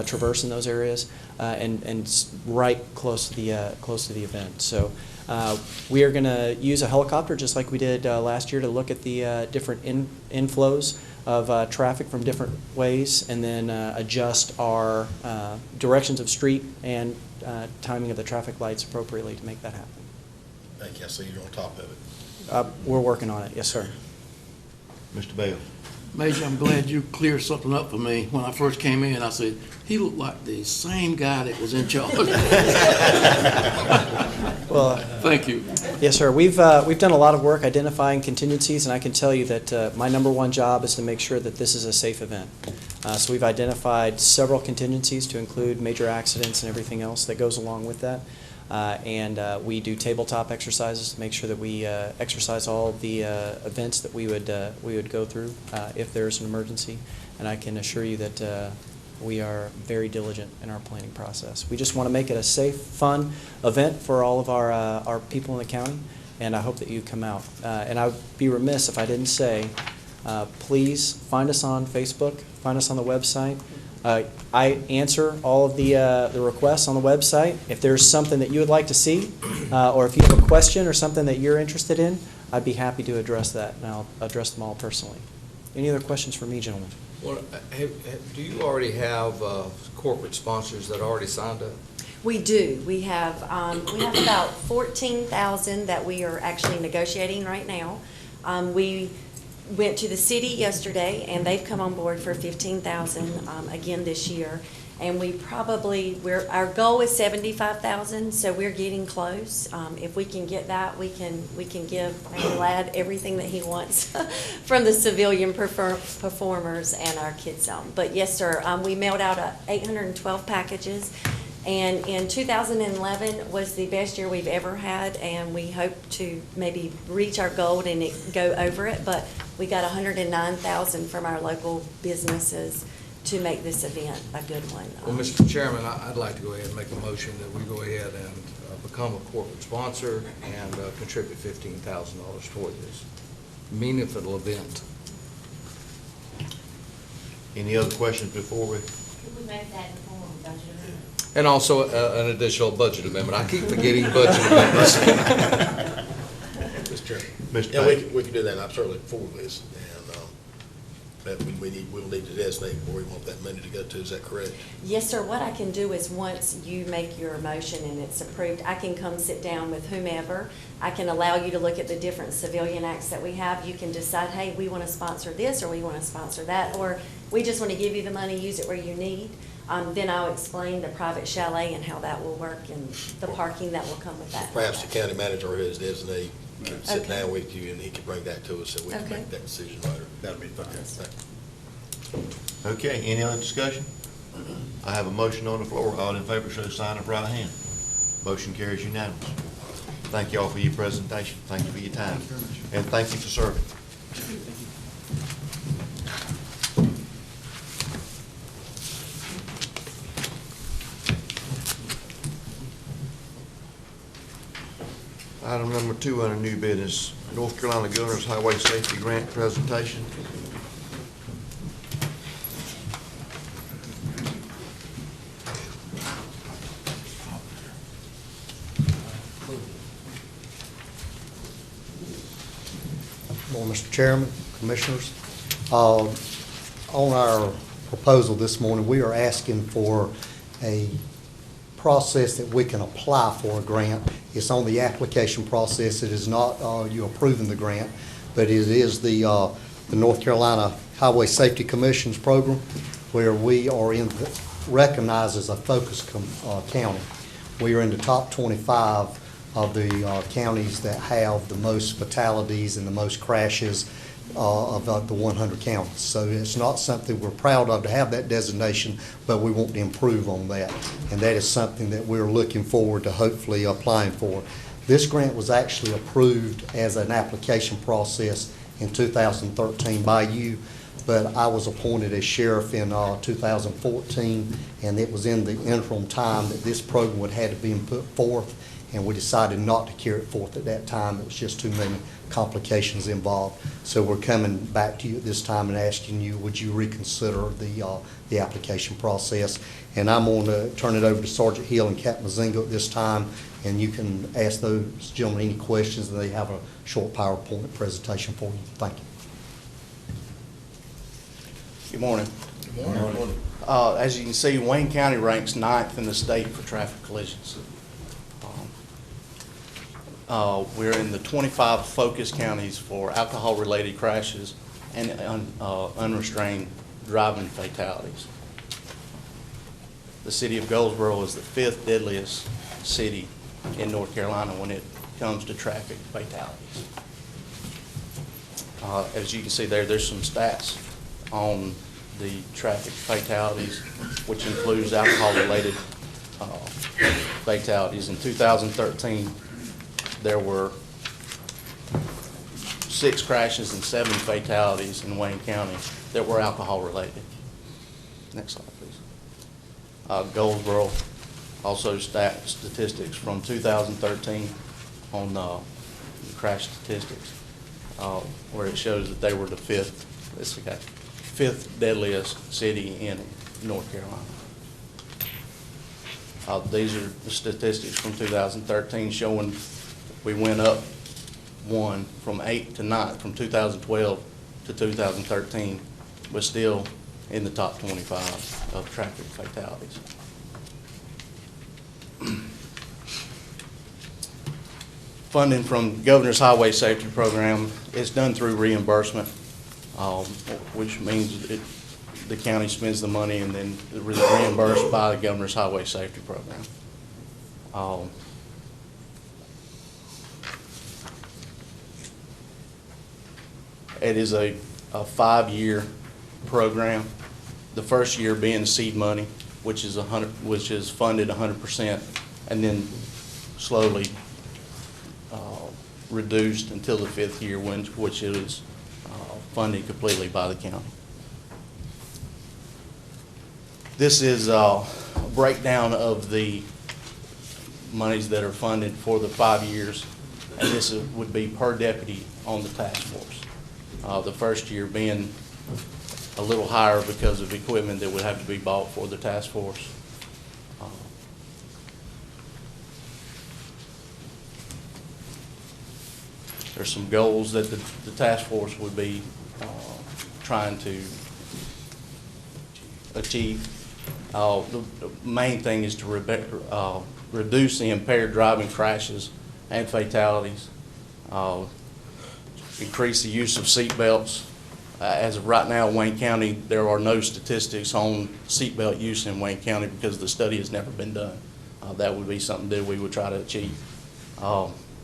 traverse in those areas, and right close to the event. So we are going to use a helicopter, just like we did last year, to look at the different inflows of traffic from different ways, and then adjust our directions of street and timing of the traffic lights appropriately to make that happen. thank you, I see you're on top of it. We're working on it, yes, sir. Mr. Bell? Major, I'm glad you cleared something up for me. When I first came in, I said, he looked like the same guy that was in charge. Well, Thank you. yes, sir. We've done a lot of work identifying contingencies, and I can tell you that my number one job is to make sure that this is a safe event. So we've identified several contingencies to include major accidents and everything else that goes along with that. And we do tabletop exercises to make sure that we exercise all of the events that we would go through if there's an emergency. And I can assure you that we are very diligent in our planning process. We just want to make it a safe, fun event for all of our people in the county, and I hope that you come out. And I would be remiss if I didn't say, please find us on Facebook, find us on the website. I answer all of the requests on the website. If there's something that you would like to see, or if you have a question or something that you're interested in, I'd be happy to address that, and I'll address them all personally. Any other questions for me, gentlemen? Well, do you already have corporate sponsors that are already signed up? We do. We have about 14,000 that we are actually negotiating right now. We went to the city yesterday, and they've come on board for 15,000 again this year. And our goal is 75,000, so we're getting close. If we can get that, we can give our lad everything that he wants from the civilian performers and our kids zone. But yes, sir, we mailed out 812 packages. And in 2011 was the best year we've ever had, and we hope to maybe reach our goal and go over it. But we got 109,000 from our local businesses to make this event a good one. Well, Mr. Chairman, I'd like to go ahead and make a motion that we go ahead and become a corporate sponsor and contribute $15,000 toward this meaningful event. Any other questions before we? Can we make that in the form of budget amendment? And also an additional budget amendment. I keep forgetting budget amendments. Mr. Chairman. Mr. Yeah, Page? we can do that, I'm certainly for this, and, but we'll need to designate where we want that money to go to, is that correct? Yes, sir. What I can do is once you make your motion and it's approved, I can come sit down with whomever. I can allow you to look at the different civilian acts that we have. You can decide, hey, we want to sponsor this or we want to sponsor that, or we just want to give you the money, use it where you need. Then I'll explain the private chalet and how that will work and the parking that will come with that. Perhaps the county manager or his designee can sit Okay. down with you and he can bring that to us so we can Okay. make that decision later. That'd be fine. Okay, any other discussion? I have a motion on the floor. All in favor, show sign of right hand. Motion carries unanimous. Thank you all for your presentation. Thank you for your time. And thank you for serving. Item number 2 under new business, North Carolina Governor's Highway Safety Grant presentation. Morning, Mr. Chairman, Commissioners. On our proposal this morning, we are asking for a process that we can apply for a grant. It's on the application process. It is not you approving the grant, but it is the North Carolina Highway Safety Commission's program, where we are recognized as a focus county. We are in the top 25 of the counties that have the most fatalities and the most crashes of the 100 counties. So it's not something we're proud of to have that designation, but we want to improve on that. And that is something that we're looking forward to hopefully applying for. This grant was actually approved as an application process in 2013 by you, but I was appointed as sheriff in 2014, and it was in the interim time that this program would have to be put forth, and we decided not to carry it forth at that time. It was just too many complications involved. So we're coming back to you at this time and asking you, would you reconsider the application process? And I'm going to turn it over to Sergeant Hill and Captain Mazingo at this time, and you can ask those gentlemen any questions, and they have a short PowerPoint presentation for you. Thank you. Good morning. Good morning. As you can see, Wayne County ranks 9th in the state for traffic collisions. We're in the 25 focus counties for alcohol-related crashes and unrestrained driving fatalities. The city of Goldsboro is the 5th deadliest city in North Carolina when it comes to traffic fatalities. As you can see there's some stats on the traffic fatalities, which includes alcohol-related fatalities. In 2013, there were 6 crashes and 7 fatalities in Wayne County that were alcohol-related. Next slide, please. Goldsboro also statistics from 2013 on the crash statistics, where it shows that they were the 5th deadliest city in North Carolina. These are the statistics from 2013 showing we went up 1 from 8th to 9th from 2012 to 2013, but still in the top 25 of traffic fatalities. Funding from Governor's Highway Safety Program is done through reimbursement, which means the county spends the money and then reimbursed by the Governor's Highway Safety Program. It is a 5-year program. The first year being seed money, which is funded 100%, and then slowly reduced until the 5th year, which is funded completely by the county. This is a breakdown of the monies that are funded for the 5 years, and this would be per deputy on the task force. The first year being a little higher because of equipment that would have to be bought for the task force. There's some goals that the task force would be trying to achieve. The main thing is to reduce the impaired driving crashes and fatalities, increase the use of seat belts. As of right now, Wayne County, there are no statistics on seat belt use in Wayne County because the study has never been done. That would be something that we would try to achieve.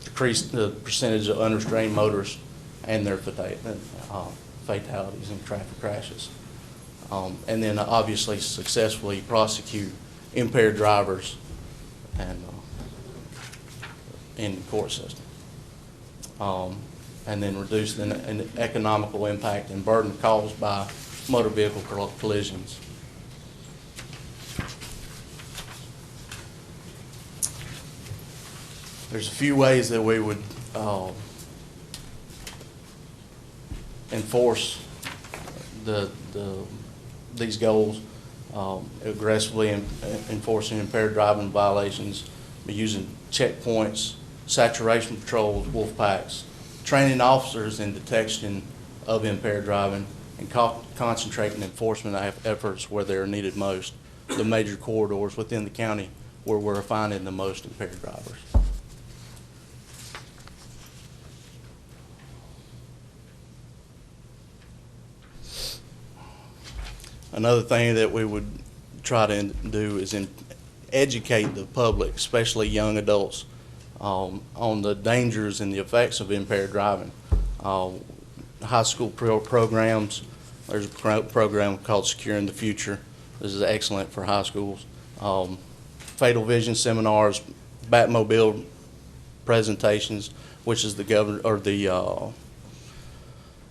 Decrease the percentage of unrestrained motorists and their fatalities and traffic crashes. And then obviously successfully prosecute impaired drivers and in the court system. And then reduce the economical impact and burden caused by motor vehicle collisions. There's a few ways that we would enforce these goals, aggressively enforcing impaired driving violations, by using checkpoints, saturation patrols, wolf packs, training officers in detection of impaired driving, and concentrating enforcement efforts where they're needed most, the major corridors within the county where we're finding the most impaired drivers. Another thing that we would try to do is educate the public, especially young adults, on the dangers and the effects of impaired driving. High school programs, there's a program called Securing the Future. This is excellent for high schools. Fatal vision seminars, Batmobile presentations, which is the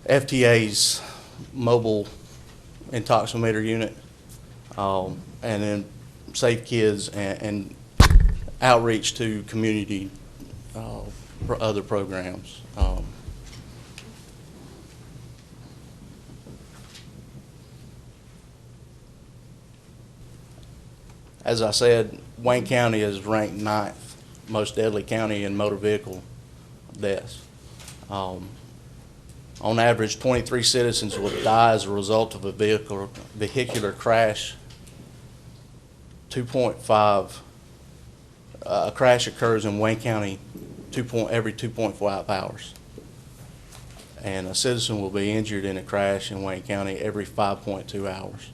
FTA's mobile intoximeter unit, and then Safe Kids and outreach to community for other programs. As I said, Wayne County is ranked 9th most deadly county in motor vehicle deaths. On average, 23 citizens will die as a result of a vehicular crash. 2.5, a crash occurs in Wayne County every 2.5 hours. And a citizen will be injured in a crash in Wayne County every 5.2 hours.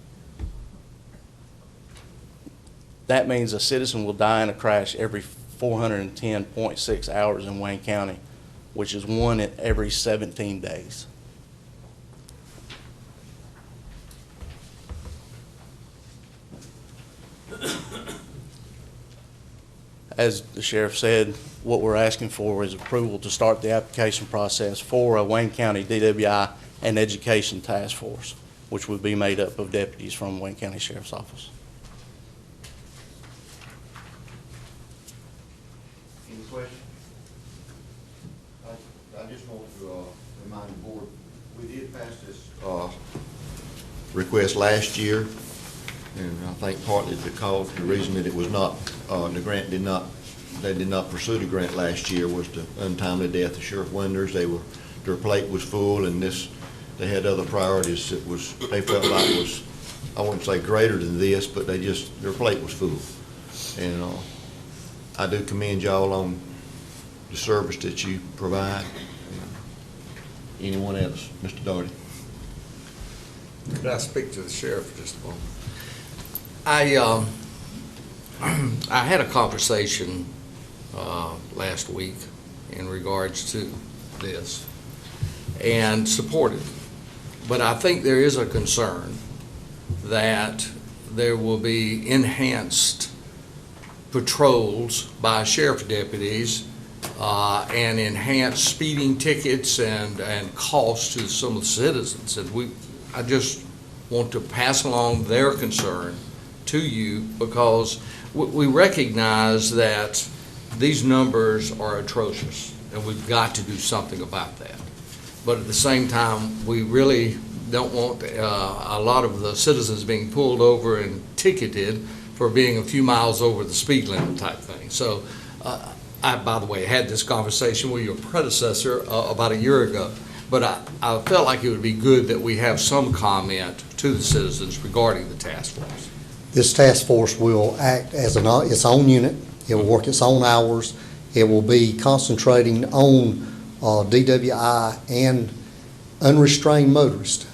That means a citizen will die in a crash every 410.6 hours in Wayne County, which is one in every 17 days. As the sheriff said, what we're asking for is approval to start the application process for a Wayne County DWI and Education Task Force, which would be made up of deputies from Wayne County Sheriff's Office. Any questions? I just want to remind the board, we did pass this request last year, and I think partly because the reason that it was not, the grant did not, they did not pursue the grant last year was the untimely death of Sheriff Wenders. Their plate was full, and they had other priorities that they felt like was, I wouldn't say greater than this, but their plate was full. And I do commend y'all on the service that you provide. Anyone else? Mr. Doherty? Could I speak to the sheriff for just a moment? I had a conversation last week in regards to this and supported, but I think there is a concern that there will be enhanced patrols by sheriff's deputies and enhanced speeding tickets and costs to some of the citizens. And I just want to pass along their concern to you, because we recognize that these numbers are atrocious and we've got to do something about that. But at the same time, we really don't want a lot of the citizens being pulled over and ticketed for being a few miles over the speed limit type thing. So I, by the way, had this conversation with your predecessor about a year ago, but I felt like it would be good that we have some comment to the citizens regarding the task force. This task force will act as its own unit. It will work its own hours. It will be concentrating on DWI and unrestrained motorists.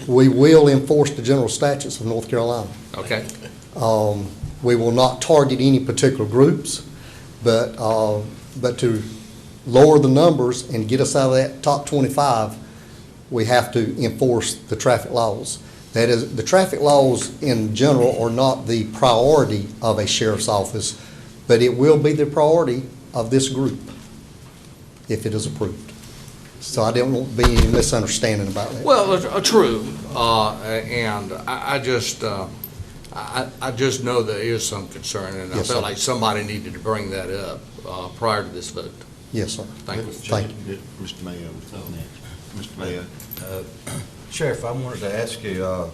We will enforce the general statutes of North Carolina. Okay. We will not target any particular groups, but to lower the numbers and get us out of that top 25, we have to enforce the traffic laws. That is, the traffic laws in general are not the priority of a sheriff's office, but it will be the priority of this group if it is approved. So I don't want to be any misunderstanding about that. Well, true, and I just know there is some concern, and Yes, I felt sir. like somebody needed to bring that up prior to this vote. Yes, sir. Thank you. Thank you. Mr. Mayo. Mr. Mayo. Sheriff, I wanted to ask you,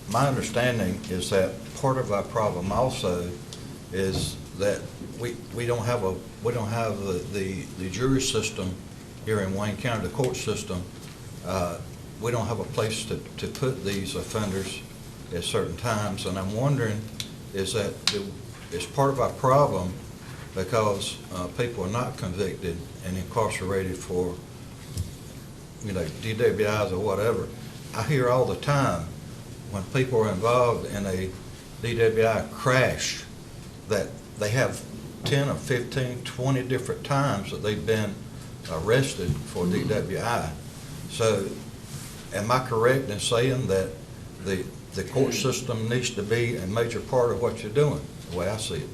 my understanding is that part of our problem also is that we don't have the jury system here in Wayne County, the court system. We don't have a place to put these offenders at certain times, and I'm wondering, is part of our problem because people are not convicted and incarcerated for, DWIs or whatever. I hear all the time when people are involved in a DWI crash that they have 10 or 15, 20 different times that they've been arrested for DWI. So am I correct in saying that the court system needs to be a major part of what you're doing, the way I see it?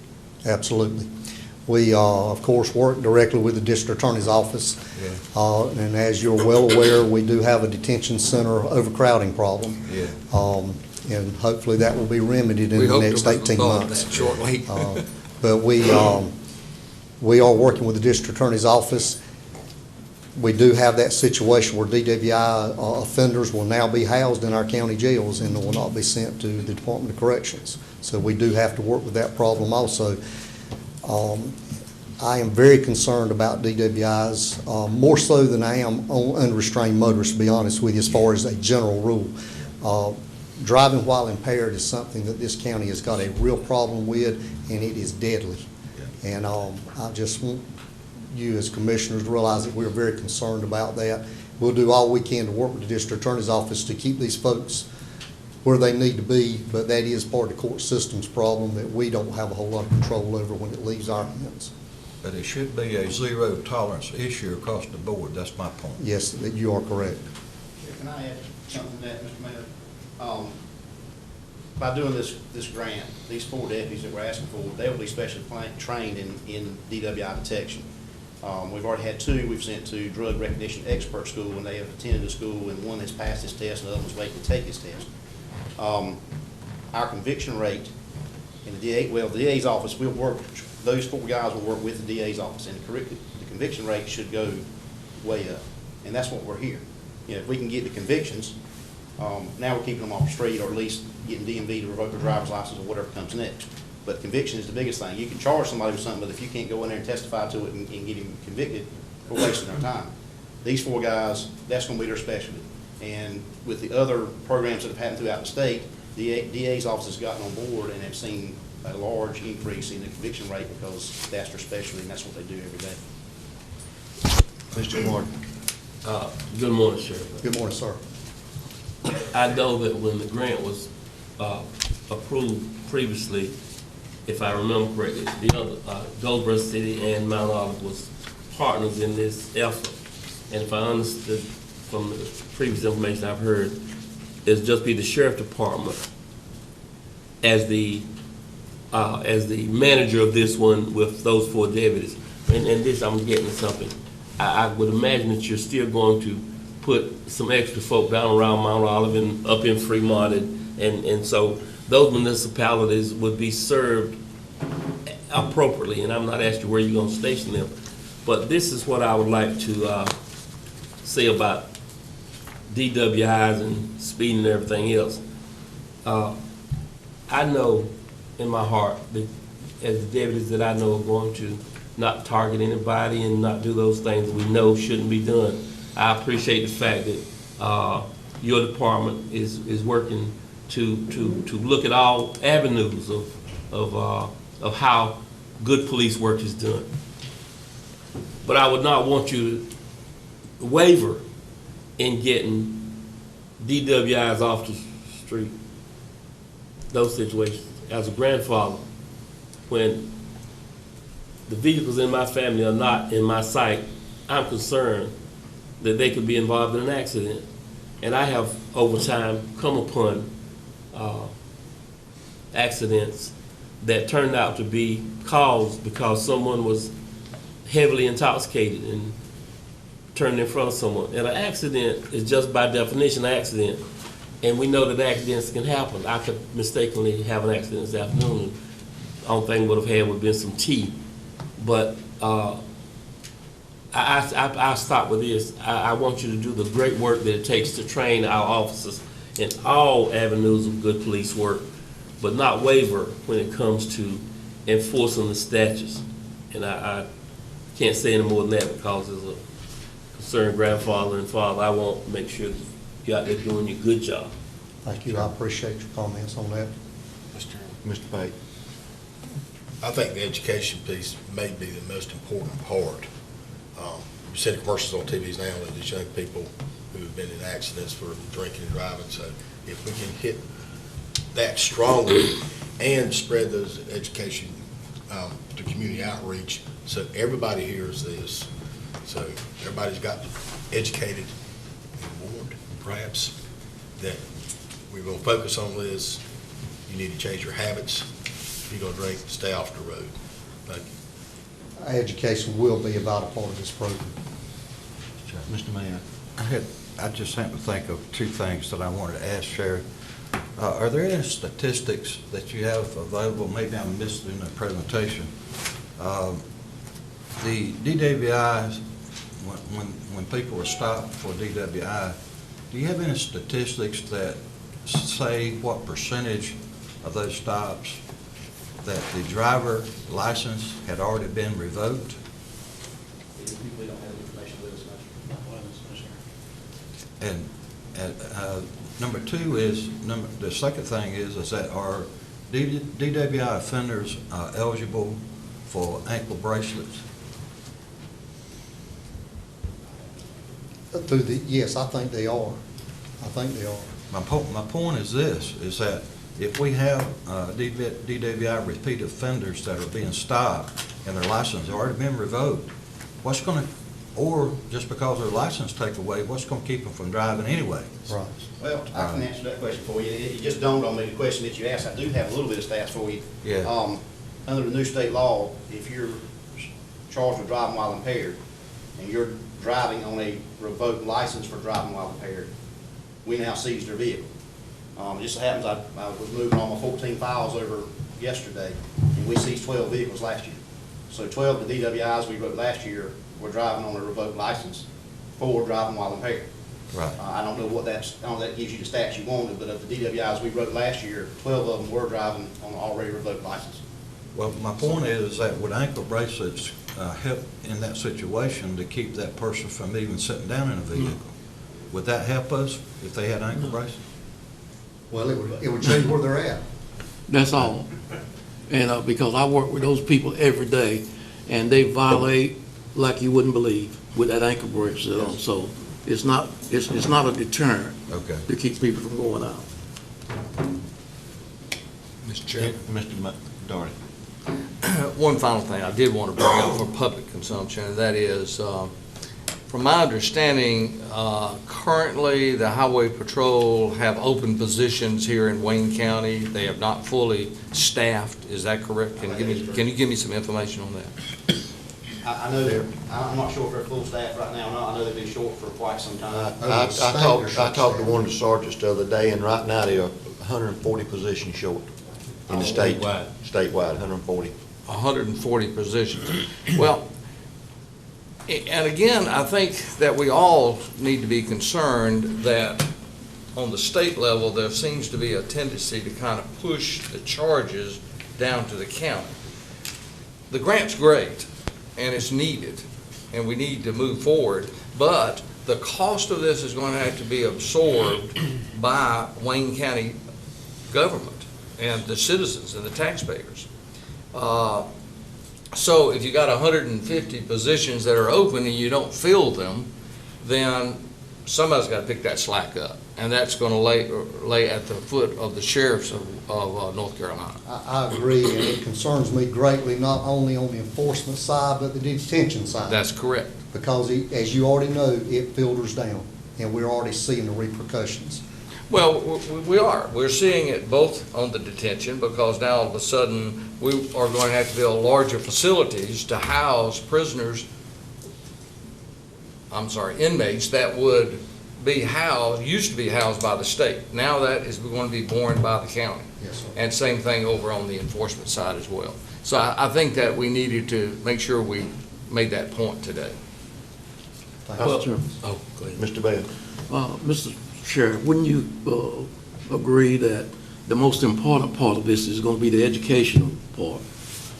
Absolutely. We, of course, work directly with the district attorney's office. Yeah. And as you're well aware, we do have a detention center overcrowding problem. Yeah. And hopefully that will be remedied in the next 18 months. Shortly. But we are working with the district attorney's office. We do have that situation where DWI offenders will now be housed in our county jails and will not be sent to the Department of Corrections. So we do have to work with that problem also. I am very concerned about DWIs, more so than I am on unrestrained motorists, to be honest with you, as far as a general rule. Driving while impaired is something that this county has got a real problem with, and it is deadly. Yeah. And I just want you as commissioners to realize that we're very concerned about that. We'll do all we can to work with the district attorney's office to keep these folks where they need to be, but that is part of the court system's problem that we don't have a whole lot of control over when it leaves our hands. But it should be a zero tolerance issue across the board. That's my point. Yes, that you are correct. Can I add something to that, Mr. Mayor? By doing this grant, these 4 deputies that we're asking for, they will be specially trained in DWI detection. We've already had 2 we've sent to drug recognition expert school, and they have attended the school, and one has passed his test, and the other one's waiting to take his test. Our conviction rate in the DA's office, we'll work, those 4 guys will work with the DA's office, and the conviction rate should go way up, and that's what we're here. If we can get the convictions, now we're keeping them off the street, or at least getting DMV to revoke their driver's license or whatever comes next. But conviction is the biggest thing. You can charge somebody with something, but if you can't go in there and testify to it and get him convicted, we're wasting our time. These 4 guys, that's going to be their specialty. And with the other programs that have happened throughout the state, the DA's office has gotten on board and have seen a large increase in the conviction rate because that's their specialty, and that's what they do every day. Mr. Martin. Good morning, Sheriff. Good morning, sir. I know that when the grant was approved previously, if I remember correctly, the other, Goldsboro City and Mount Olive was partners in this effort. And if I understood from the previous information I've heard, it's just be the sheriff department as the manager of this one with those 4 deputies. And this, I'm getting something. I would imagine that you're still going to put some extra folk down around Mount Olive and up in Fremont, and so those municipalities would be served appropriately. And I'm not asking where you're going to station them, but this is what I would like to say about DWIs and speeding and everything else. I know in my heart that as the deputies that I know are going to not target anybody and not do those things that we know shouldn't be done. I appreciate the fact that your department is working to look at all avenues of how good police work is done. But I would not want you to waver in getting DWIs off the street. Those situations. As a grandfather, when the vehicles in my family are not in my sight, I'm concerned that they could be involved in an accident. And I have, over time, come upon accidents that turned out to be caused because someone was heavily intoxicated and turned in front of someone. And an accident is just by definition an accident. And we know that accidents can happen. I could mistakenly have an accident this afternoon. The only thing I would have had would have been some tea. But I'll stop with this. I want you to do the great work that it takes to train our officers in all avenues of good police work, but not waver when it comes to enforcing the statutes. And I can't say any more than that because as a concerned grandfather and father, I want to make sure that you're out there doing your good job. Thank you. I appreciate your comments on that. Mr. Pate? I think the education piece may be the most important part. You see the commercials on TVs now of these young people who have been in accidents for drinking and driving. So if we can hit that strongly and spread those education to community outreach so everybody hears this, so everybody's got educated and warned, perhaps, that we're going to focus on this. You need to change your habits. If you're going to drink, stay off the road. Thank you. Education will be a vital part of this program. Mr. Mayor? I just happened to think of two things that I wanted to ask Sheriff. Are there any statistics that you have available, maybe I missed it in the presentation? The DWIs, when people are stopped for DWI, do you have any statistics that say what percentage of those stops that the driver license had already been revoked? We don't have information with us, And number two is, the second thing is that are DWI offenders eligible for ankle bracelets? Yes, I think they are. I think they are. My point is this, is that if we have DWI repeat offenders that are being stopped and their license has already been revoked, what's going to, or just because their license taken away, what's going to keep them from driving anyway? Right. Well, I can answer that question for you. It just dawned on me, the question that you asked. I do have a little bit of stats for you. Yeah. Under the new state law, if you're charged with driving while impaired, and you're driving on a revoked license for driving while impaired, we now seize their vehicle. It just so happens I was moving all my 14 files over yesterday, and we seized 12 vehicles last year. So 12 of the DWIs we wrote last year were driving on a revoked license, 4 driving while impaired. Right. I don't know what that's, I don't know if that gives you the stats you wanted, but of the DWIs we wrote last year, 12 of them were driving on an already revoked license. Well, my point is that would ankle bracelets help in that situation to keep that person from even sitting down in a vehicle? Would that help us if they had ankle bracelets? Well, it would change where they're at. That's all. And because I work with those people every day, and they violate like you wouldn't believe with that ankle bracelet on. So it's not a deterrent to keep people from going out. Mr. Chairman. Mr. Darty. One final thing I did want to bring up for public consumption, and that is, from my understanding, currently the Highway Patrol have open positions here in Wayne County. They have not fully staffed. Is that correct? Can you give me some information on that? I know I'm not sure if they're full staff right now or not. I know they've been short for quite some time. I talked to one of the sergeants the other day, and right now they are 140 positions short in the state. Statewide, 140. 140 positions. Well, and again, I think that we all need to be concerned that on the state level, there seems to be a tendency to kind of push the charges down to the county. The grant's great, and it's needed, and we need to move forward, but the cost of this is going to have to be absorbed by Wayne County government and the citizens and the taxpayers. So if you got 150 positions that are open and you don't fill them, then somebody's got to pick that slack up, and that's going to lay at the foot of the sheriffs of North Carolina. I agree, and it concerns me greatly, not only on the enforcement side, but the detention side. That's correct. Because as you already know, it filters down, and we're already seeing the repercussions. Well, we are. We're seeing it both on the detention, because now all of a sudden we are going to have to build larger facilities to house inmates that would be housed, used to be housed by the state. Now that is going to be borne by the county. Yes, sir. And same thing over on the enforcement side as well. So I think that we needed to make sure we made that point today. Well, Oh, go ahead. Mr. Bell. Mr. Sheriff, wouldn't you agree that the most important part of this is going to be the educational part?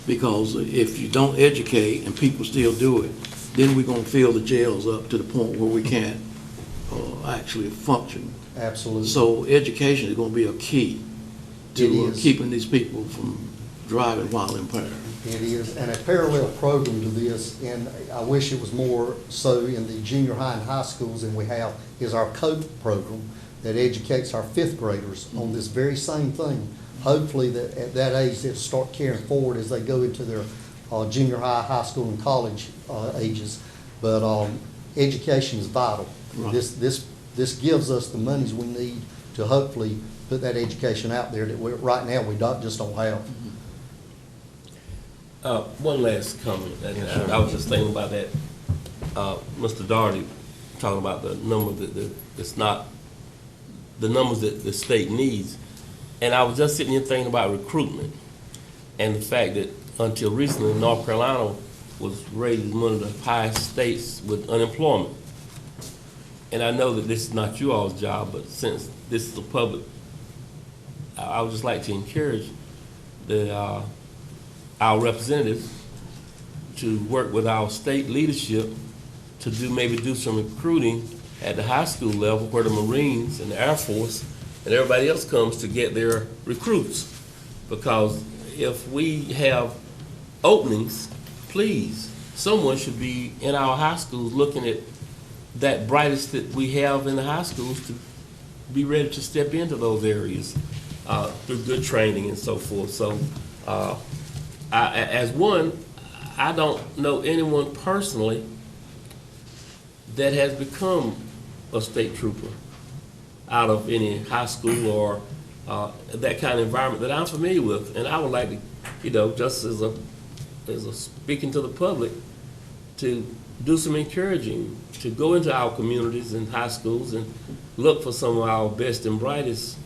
Because if you don't educate and people still do it, then we're gonna fill the jails up to the point where we can't actually function. Absolutely. So education is gonna be a key It to is. keeping these people from driving while impaired. It is, and a parallel program to this, and I wish it was more so in the junior high and high schools than we have, is our COPE program that educates our fifth graders on this very same thing. Hopefully that at that age, they'll start carrying forward as they go into their junior high, high school, and college ages. But education is vital. Right. This gives us the monies we need to hopefully put that education out there that right now we just don't have. One last comment, and I was just thinking about that. Mr. Daugherty talking about the number that's not the numbers that the state needs. And I was just sitting here thinking about recruitment and the fact that until recently, North Carolina was rated as one of the highest states with unemployment. And I know that this is not you all's job, but since this is the public, I would just like to encourage our representatives to work with our state leadership to maybe do some recruiting at the high school level where the Marines and the Air Force and everybody else comes to get their recruits. Because if we have openings, please, someone should be in our high schools looking at that brightest that we have in the high schools to be ready to step into those areas through good training and so forth. So as one, I don't know anyone personally that has become a state trooper out of any high school or that kind of environment that I'm familiar with. And I would like to, just as a speaking to the public, to do some encouraging, to go into our communities and high schools and look for some of our best and brightest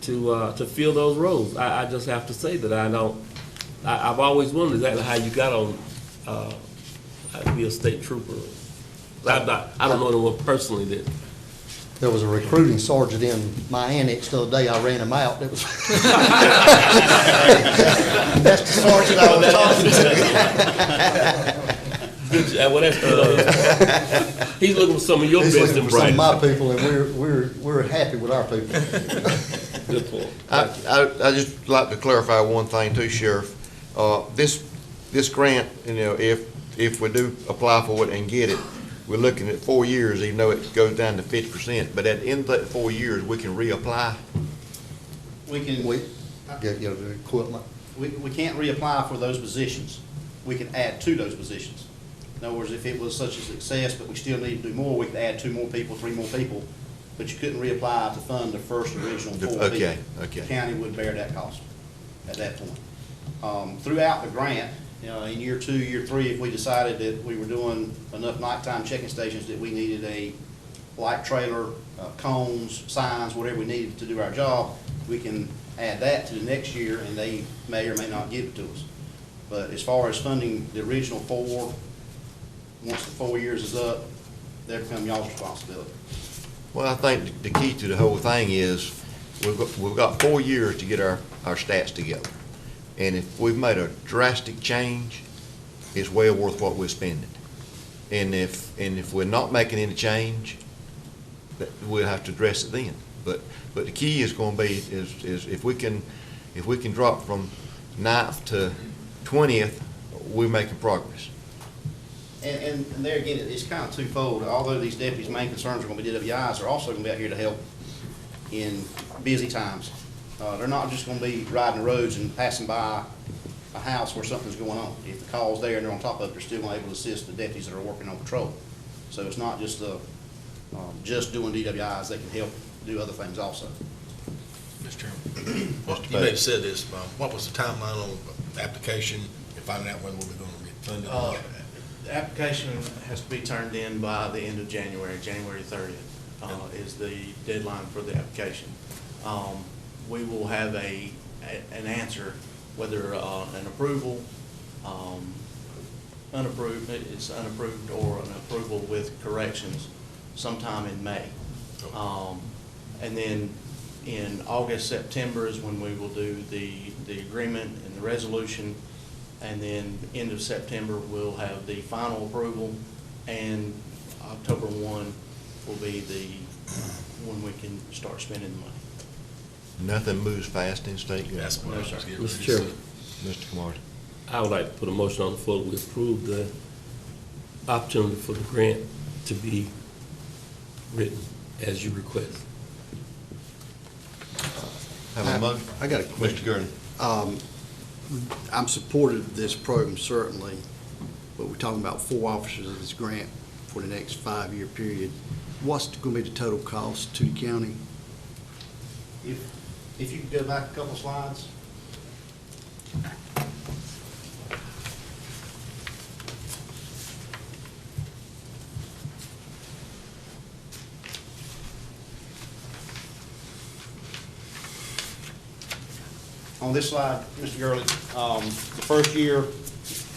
to fill those roles. I just have to say that I've always wondered exactly how you got on to be a state trooper. I don't know anyone personally that. There was a recruiting sergeant in my annex the other day. I ran him out. It was that's the sergeant I was talking to. Well, that's good. He's looking for some of your He's best looking and for some of brightest. my people, and we're happy with our people. Good point. I just like to clarify one thing too, Sheriff. This grant, if we do apply for it and get it, we're looking at 4 years, even though it goes down to 50%. But at the end of that 4 years, we can reapply. We can, Get the equipment. we can't reapply for those positions. We can add to those positions. In other words, if it was such a success, but we still need to do more, we could add 2 more people, 3 more people, but you couldn't reapply to fund the first original 4 people. Okay. The county would bear that cost at that point. Throughout the grant, in year 2, year 3, if we decided that we were doing enough nighttime checking stations that we needed a light trailer, cones, signs, whatever we needed to do our job, we can add that to the next year, and they may or may not give it to us. But as far as funding the original 4, once the 4 years is up, they become y'all's responsibility. Well, I think the key to the whole thing is we've got 4 years to get our stats together. And if we've made a drastic change, it's well worth what we're spending. And if we're not making any change, we'll have to address it then. But the key is going to be is if we can drop from 9th to 20th, we're making progress. And there again, it's kind of twofold. Although these deputies' main concerns are going to be DWIs, they're also going to be out here to help in busy times. They're not just going to be riding the roads and passing by a house where something's going on. If the call's there and they're on top of it, they're still able to assist the deputies that are working on patrol. So it's not just just doing DWIs. They can help do other things also. Mr. Chairman, you may have said this, what was the timeline on the application and finding out when we'll be going to get funded? The application has to be turned in by the end of January. January 30th is the deadline for the application. We will have an answer, whether an approval, unapproved, it's unapproved, or an approval with corrections sometime in May. And then in August, September is when we will do the agreement and the resolution, And then end of September, we'll have the final approval, and October 1 will be the, when we can start spending the money. Nothing moves fast in state government. That's what I was No, sir. getting ready Mr. to Chairman. say. Mr. Camardi. I would like to put a motion on the floor to approve the opportunity for the grant to be written as you request. Have a motion? I got a Mr. question. Gurney. I'm supportive of this program, certainly, but we're talking about 4 officers of this grant for the next 5-year period. What's going to be the total cost to the county? If you could go back a couple slides. On this slide, Mr. Gurley, the first year,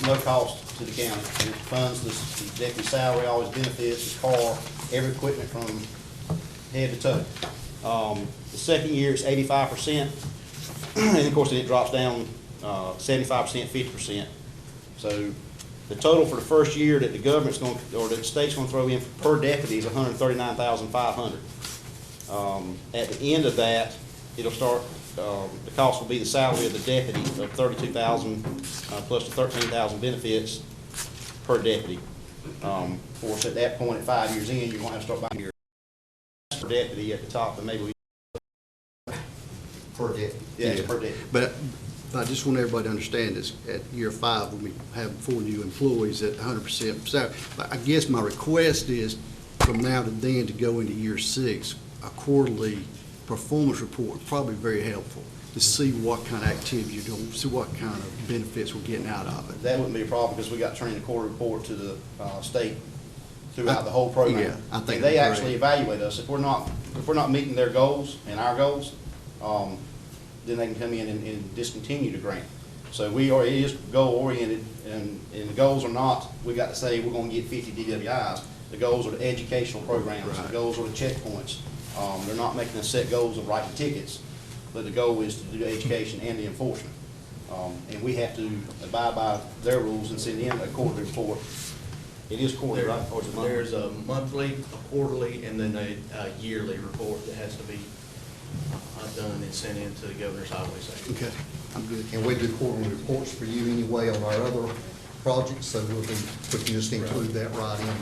no cost to the county. It funds the deputy salary, all his benefits, his car, every equipment from head to toe. The second year, it's 85%, and of course, then it drops down 75%, 50%. So the total for the first year that the government's going, or that the state's going to throw in per deputy is $139,500. At the end of that, it'll start, the cost will be the salary of the deputy of $32,000 plus the $13,000 benefits per deputy. Of course, at that point, at 5 years in, you're going to have to start buying your per deputy at the top, and maybe we. Per deputy. Yeah, per deputy. But I just want everybody to understand this, at year 5, when we have 4 new employees at 100% salary. But I guess my request is, from now to then, to go into year 6, a quarterly performance report, probably very helpful, to see what kind of activity you're doing, see what kind of benefits we're getting out of it. That wouldn't be a problem, because we got to turn in a quarter report to the state throughout the whole program. Yeah, I think And they that's actually great. evaluate us. If we're not meeting their goals and our goals, then they can come in and discontinue the grant. So it is goal-oriented, and the goals are not, we got to say, we're going to get 50 DWIs. The goals are the educational programs, the Right. goals are the checkpoints. They're not making us set goals of writing tickets, but the goal is to do the education and the enforcement. And we have to abide by their rules and send in a quarterly report. It is quarterly, right? Or is it monthly? There's a monthly, a quarterly, and then a yearly report that has to be done and sent in to the governor's highway section. Okay, I'm good. And we do quarterly reports for you anyway on our other projects, so we can just include that right in.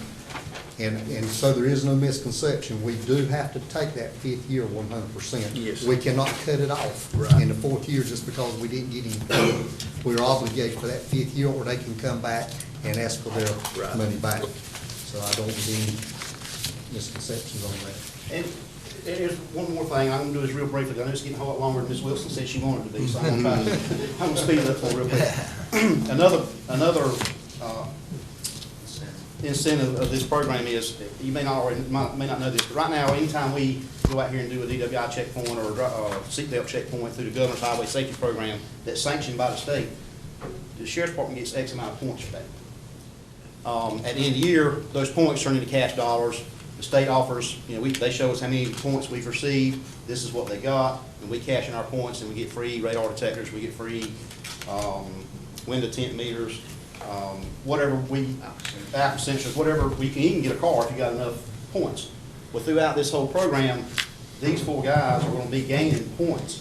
And so there is no misconception, we do have to take that 5th year 100%. Yes. We cannot cut it off Right. in the 4th year just because we didn't get any. We're obligated for that 5th year, or they can come back and ask for their Right. money back. So I don't see any misconceptions on that. And there's one more thing, I'm gonna do this real briefly, I know it's getting a whole lot longer than Ms. Wilson said she wanted to be, so I'm gonna speed it up for real quick. Another incentive of this program is, you may not know this, but right now, anytime we go out here and do a DWI checkpoint or a seatbelt checkpoint through the Governor's Highway Safety Program that's sanctioned by the state, the Sheriff's Department gets X amount of points for that. At the end of the year, those points turn into cash dollars. The state offers, they show us how many points we've received, this is what they got, and we cash in our points, and we get free radar detectors, we get free window tint meters, whatever Apple sensors, whatever, we can even get a car if you got enough points. Well, throughout this whole program, these 4 guys are gonna be gaining points,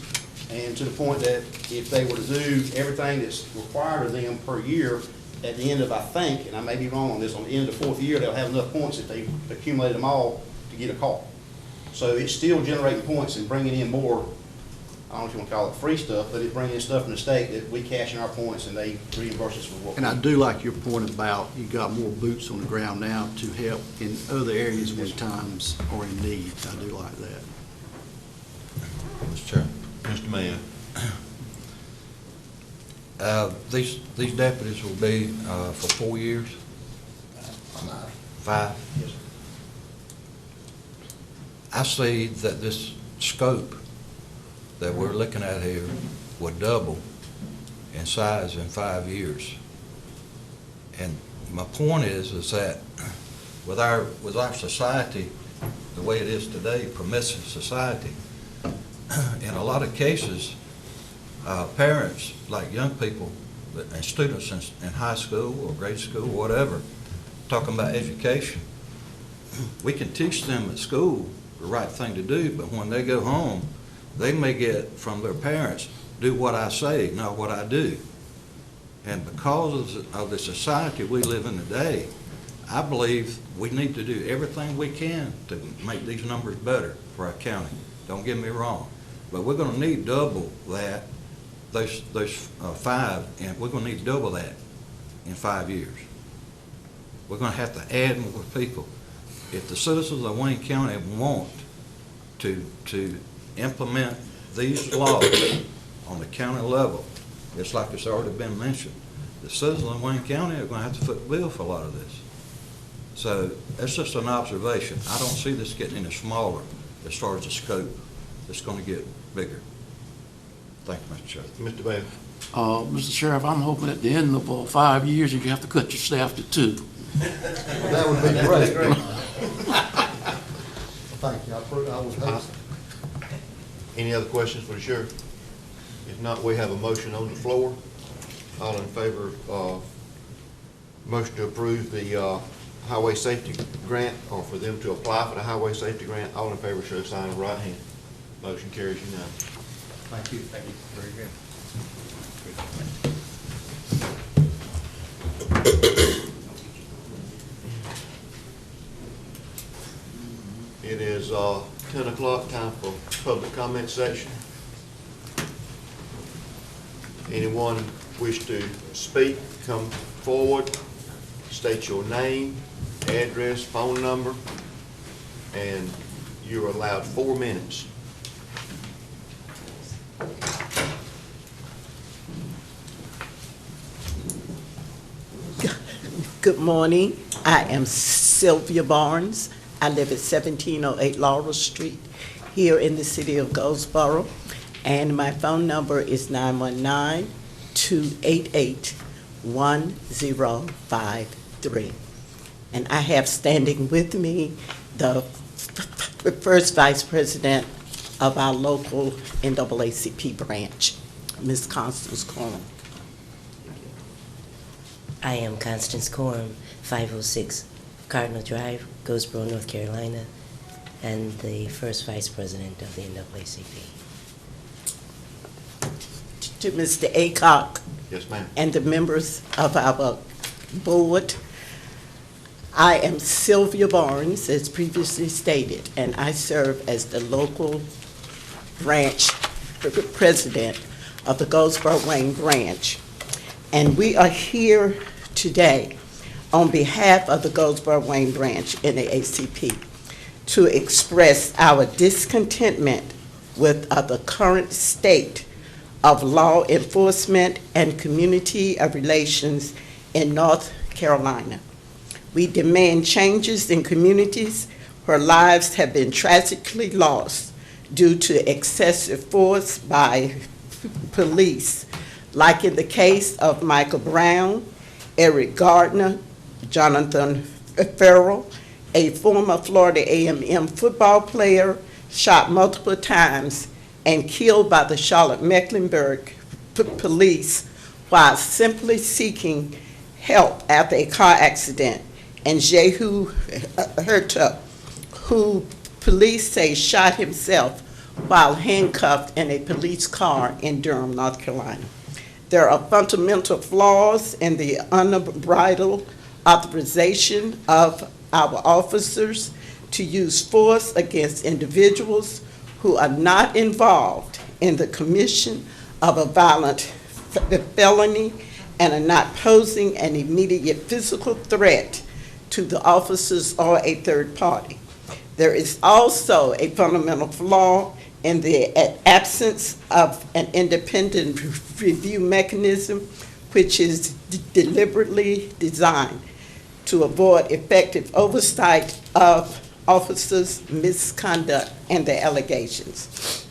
and to the point that if they were to do everything that's required of them per year, at the end of, I think, and I may be wrong on this, on the end of the 4th year, they'll have enough points if they accumulated them all to get a car. So it's still generating points and bringing in more, I don't know if you want to call it free stuff, but it's bringing in stuff from the state that we cash in our points and they reimburse us for what. And I do like your point about you got more boots on the ground now to help in other areas when times are in need. I do like that. Mr. Chairman. Mr. Mayor. These deputies will be for 4 years? 5? Yes, sir. I see that this scope that we're looking at here would double in size in 5 years. And my point is that with our society, the way it is today, permissive society, in a lot of cases, parents, like young people, and students in high school or grade school, whatever, talking about education. We can teach them at school the right thing to do, but when they go home, they may get from their parents, do what I say, not what I do. And because of the society we live in today, I believe we need to do everything we can to make these numbers better for our county. Don't get me wrong. But we're gonna need double that, those 5, and we're gonna need double that in 5 years. We're gonna have to add more people. If the citizens of Wayne County want to implement these laws on the county level, it's like it's already been mentioned, the citizens of Wayne County are gonna have to foot the bill for a lot of this. So it's just an observation. I don't see this getting any smaller as far as the scope. It's gonna get bigger. Thank you, Mr. Chairman. Mr. Bailey? Mr. Sheriff, I'm hoping at the end of 5 years, you have to cut your staff to 2. That would be great. Thank you. I would hope so. Any other questions for the sheriff? If not, we have a motion on the floor. All in favor of motion to approve the highway safety grant, or for them to apply for the highway safety grant, all in favor show sign of right hand. Motion carries unanimously. Thank you. Thank you. Very good. It is 10 o'clock, time for public comment section. Anyone wish to speak, come forward, state your name, address, phone number, and you're allowed 4 minutes. Good morning. I am Sylvia Barnes. I live at 1708 Laurel Street here in the city of Goldsboro, and my phone number is 919-288-1053. And I have standing with me the first vice president of our local NAACP branch, Ms. Constance Coram. I am Constance Coram, 506 Cardinal Drive, Goldsboro, North Carolina, and the first vice president of the NAACP. To Mr. Aycock. Yes, ma'am. And the members of our board, I am Sylvia Barnes, as previously stated, and I serve as the local branch president of the Goldsboro-Wayne branch. And we are here today on behalf of the Goldsboro-Wayne branch NAACP to express our discontentment with the current state of law enforcement and community relations in North Carolina. We demand changes in communities where lives have been tragically lost due to excessive force by police, like in the case of Michael Brown, Eric Gardner, Jonathan Farrell, a former Florida A&M football player, shot multiple times and killed by the Charlotte-Mecklenburg police while simply seeking help after a car accident, and Jehu Herta, who police say shot himself while handcuffed in a police car in Durham, North Carolina. There are fundamental flaws in the unbridled authorization of our officers to use force against individuals who are not involved in the commission of a violent felony and are not posing an immediate physical threat to the officers or a third party. There is also a fundamental flaw in the absence of an independent review mechanism, which is deliberately designed to avoid effective oversight of officers' misconduct and their allegations.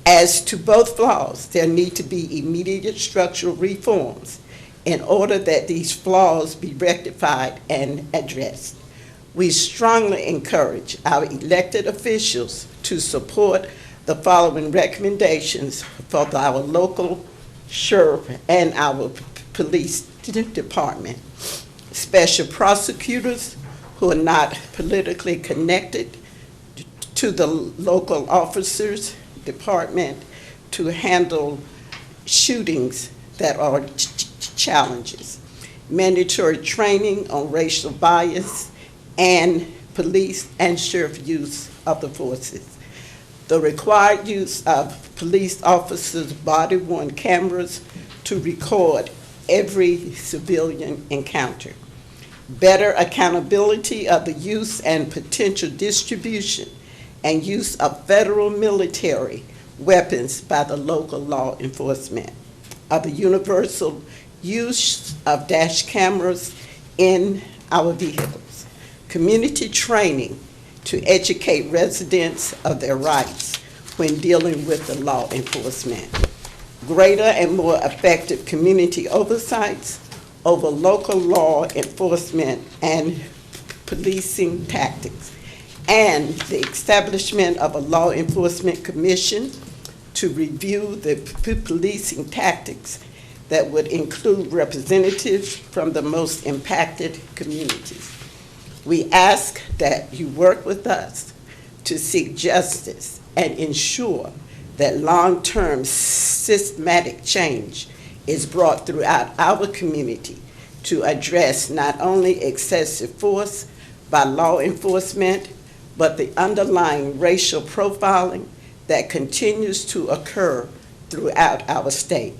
As to both flaws, there need to be immediate structural reforms in order that these flaws be rectified and addressed. We strongly encourage our elected officials to support the following recommendations for our local sheriff, and our police department. Special prosecutors who are not politically connected to the local officers department to handle shootings that are challenges. Mandatory training on racial bias and police and sheriff use of the forces. The required use of police officers' body-worn cameras to record every civilian encounter. Better accountability of the use and potential distribution and use of federal military weapons by the local law enforcement. Of the universal use of dash cameras in our vehicles. Community training to educate residents of their rights when dealing with the law enforcement. Greater and more effective community oversights over local law enforcement and policing tactics. And the establishment of a law enforcement commission to review the policing tactics that would include representatives from the most impacted communities. We ask that you work with us to seek justice and ensure that long-term systematic change is brought throughout our community to address not only excessive force by law enforcement, but the underlying racial profiling that continues to occur throughout our state.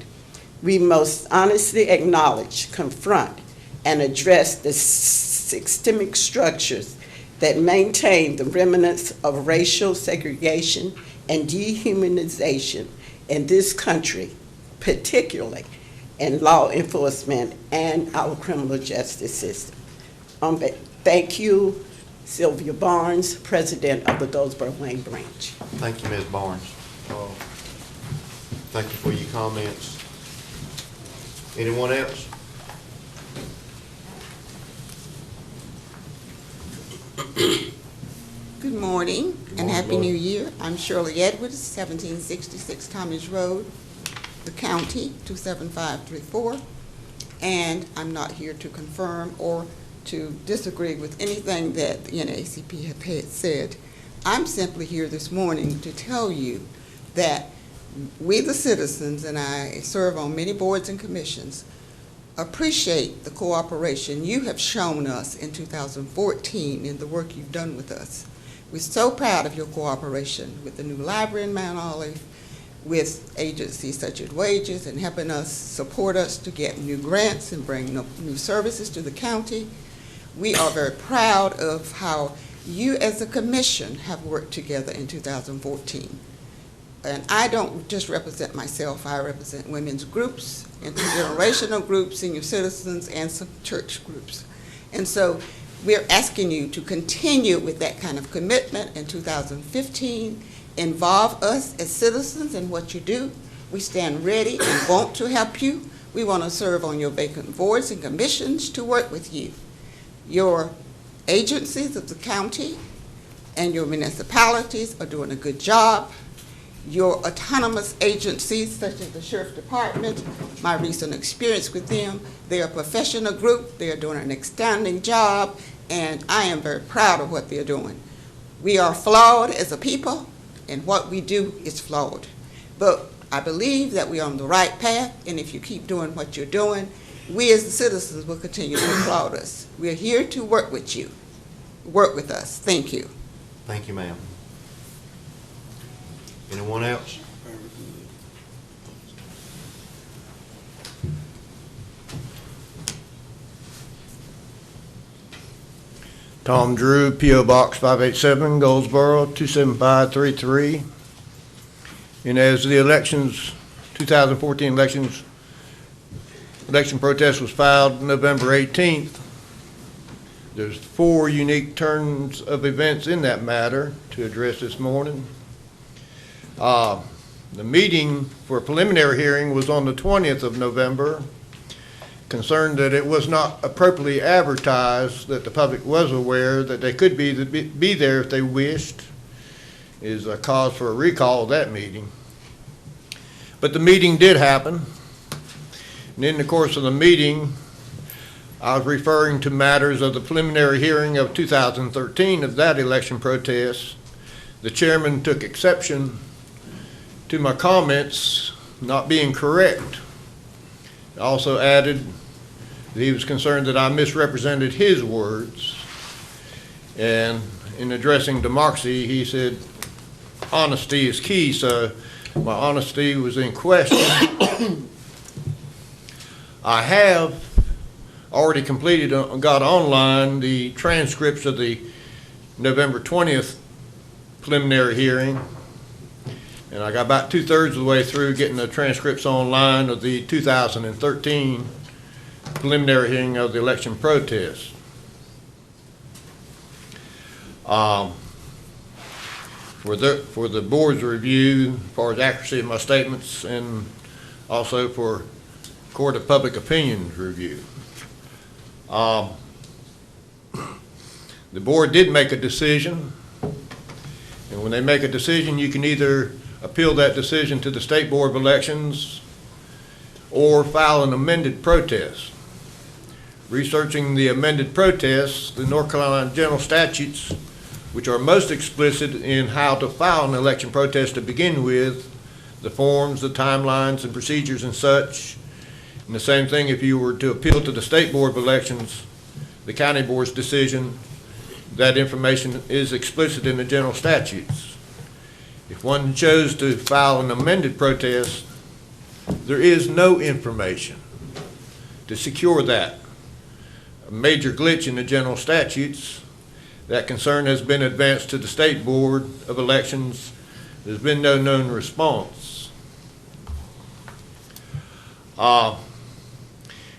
We most honestly acknowledge, confront, and address the systemic structures that maintain the remnants of racial segregation and dehumanization in this country, particularly in law enforcement and our criminal justice system. Thank you, Sylvia Barnes, President of the Goldsboro-Wayne Branch. Thank you, Ms. Barnes. Thank you for your comments. Anyone else? Good morning and Happy New Year. I'm Shirley Edwards, 1766 Thomas Road, the county, 27534. And I'm not here to confirm or to disagree with anything that the NAACP have said. I'm simply here this morning to tell you that we, the citizens, and I serve on many boards and commissions, appreciate the cooperation you have shown us in 2014 in the work you've done with us. We're so proud of your cooperation with the new library in Mount Olive, with agencies such as Wages and helping us support us to get new grants and bring new services to the county. We are very proud of how you as a commission have worked together in 2014. And I don't just represent myself, I represent women's groups, intergenerational groups, senior citizens, and some church groups. And so we're asking you to continue with that kind of commitment in 2015. Involve us as citizens in what you do. We stand ready and want to help you. We want to serve on your vacant boards and commissions to work with you. Your agencies of the county and your municipalities are doing a good job. Your autonomous agencies, such as the Sheriff Department, my recent experience with them, they're a professional group, they are doing an outstanding job, and I am very proud of what they're doing. We are flawed as a people, and what we do is flawed. But I believe that we are on the right path, and if you keep doing what you're doing, we as the citizens will continue to applaud us. We're here to work with you. Work with us. Thank you. Thank you, ma'am. Anyone else? Tom Drew, P.O. Box 587, Goldsboro, 27533. And as the elections, 2014 elections, election protest was filed November 18th, there's 4 unique turns of events in that matter to address this morning. The meeting for a preliminary hearing was on the 20th of November. Concerned that it was not appropriately advertised, that the public was aware that they could be there if they wished, is a cause for a recall of that meeting. But the meeting did happen. And in the course of the meeting, I was referring to matters of the preliminary hearing of 2013 of that election protest. The chairman took exception to my comments not being correct. Also added that he was concerned that I misrepresented his words. And in addressing democracy, he said, honesty is key, so my honesty was in question. I have already completed, got online the transcripts of the November 20th preliminary hearing, and I got about 2/3 of the way through getting the transcripts online of the 2013 preliminary hearing of the election protest. For the board's review, as far as accuracy of my statements, and also for Court of Public Opinion's review. The board did make a decision, and when they make a decision, you can either appeal that decision to the State Board of Elections or file an amended protest. Researching the amended protests, the North Carolina General Statutes, which are most explicit in how to file an election protest to begin with, the forms, the timelines, and procedures and such. And the same thing if you were to appeal to the State Board of Elections, the county board's decision, that information is explicit in the general statutes. If one chose to file an amended protest, there is no information to secure that. A major glitch in the general statutes. That concern has been advanced to the State Board of Elections. There's been no known response.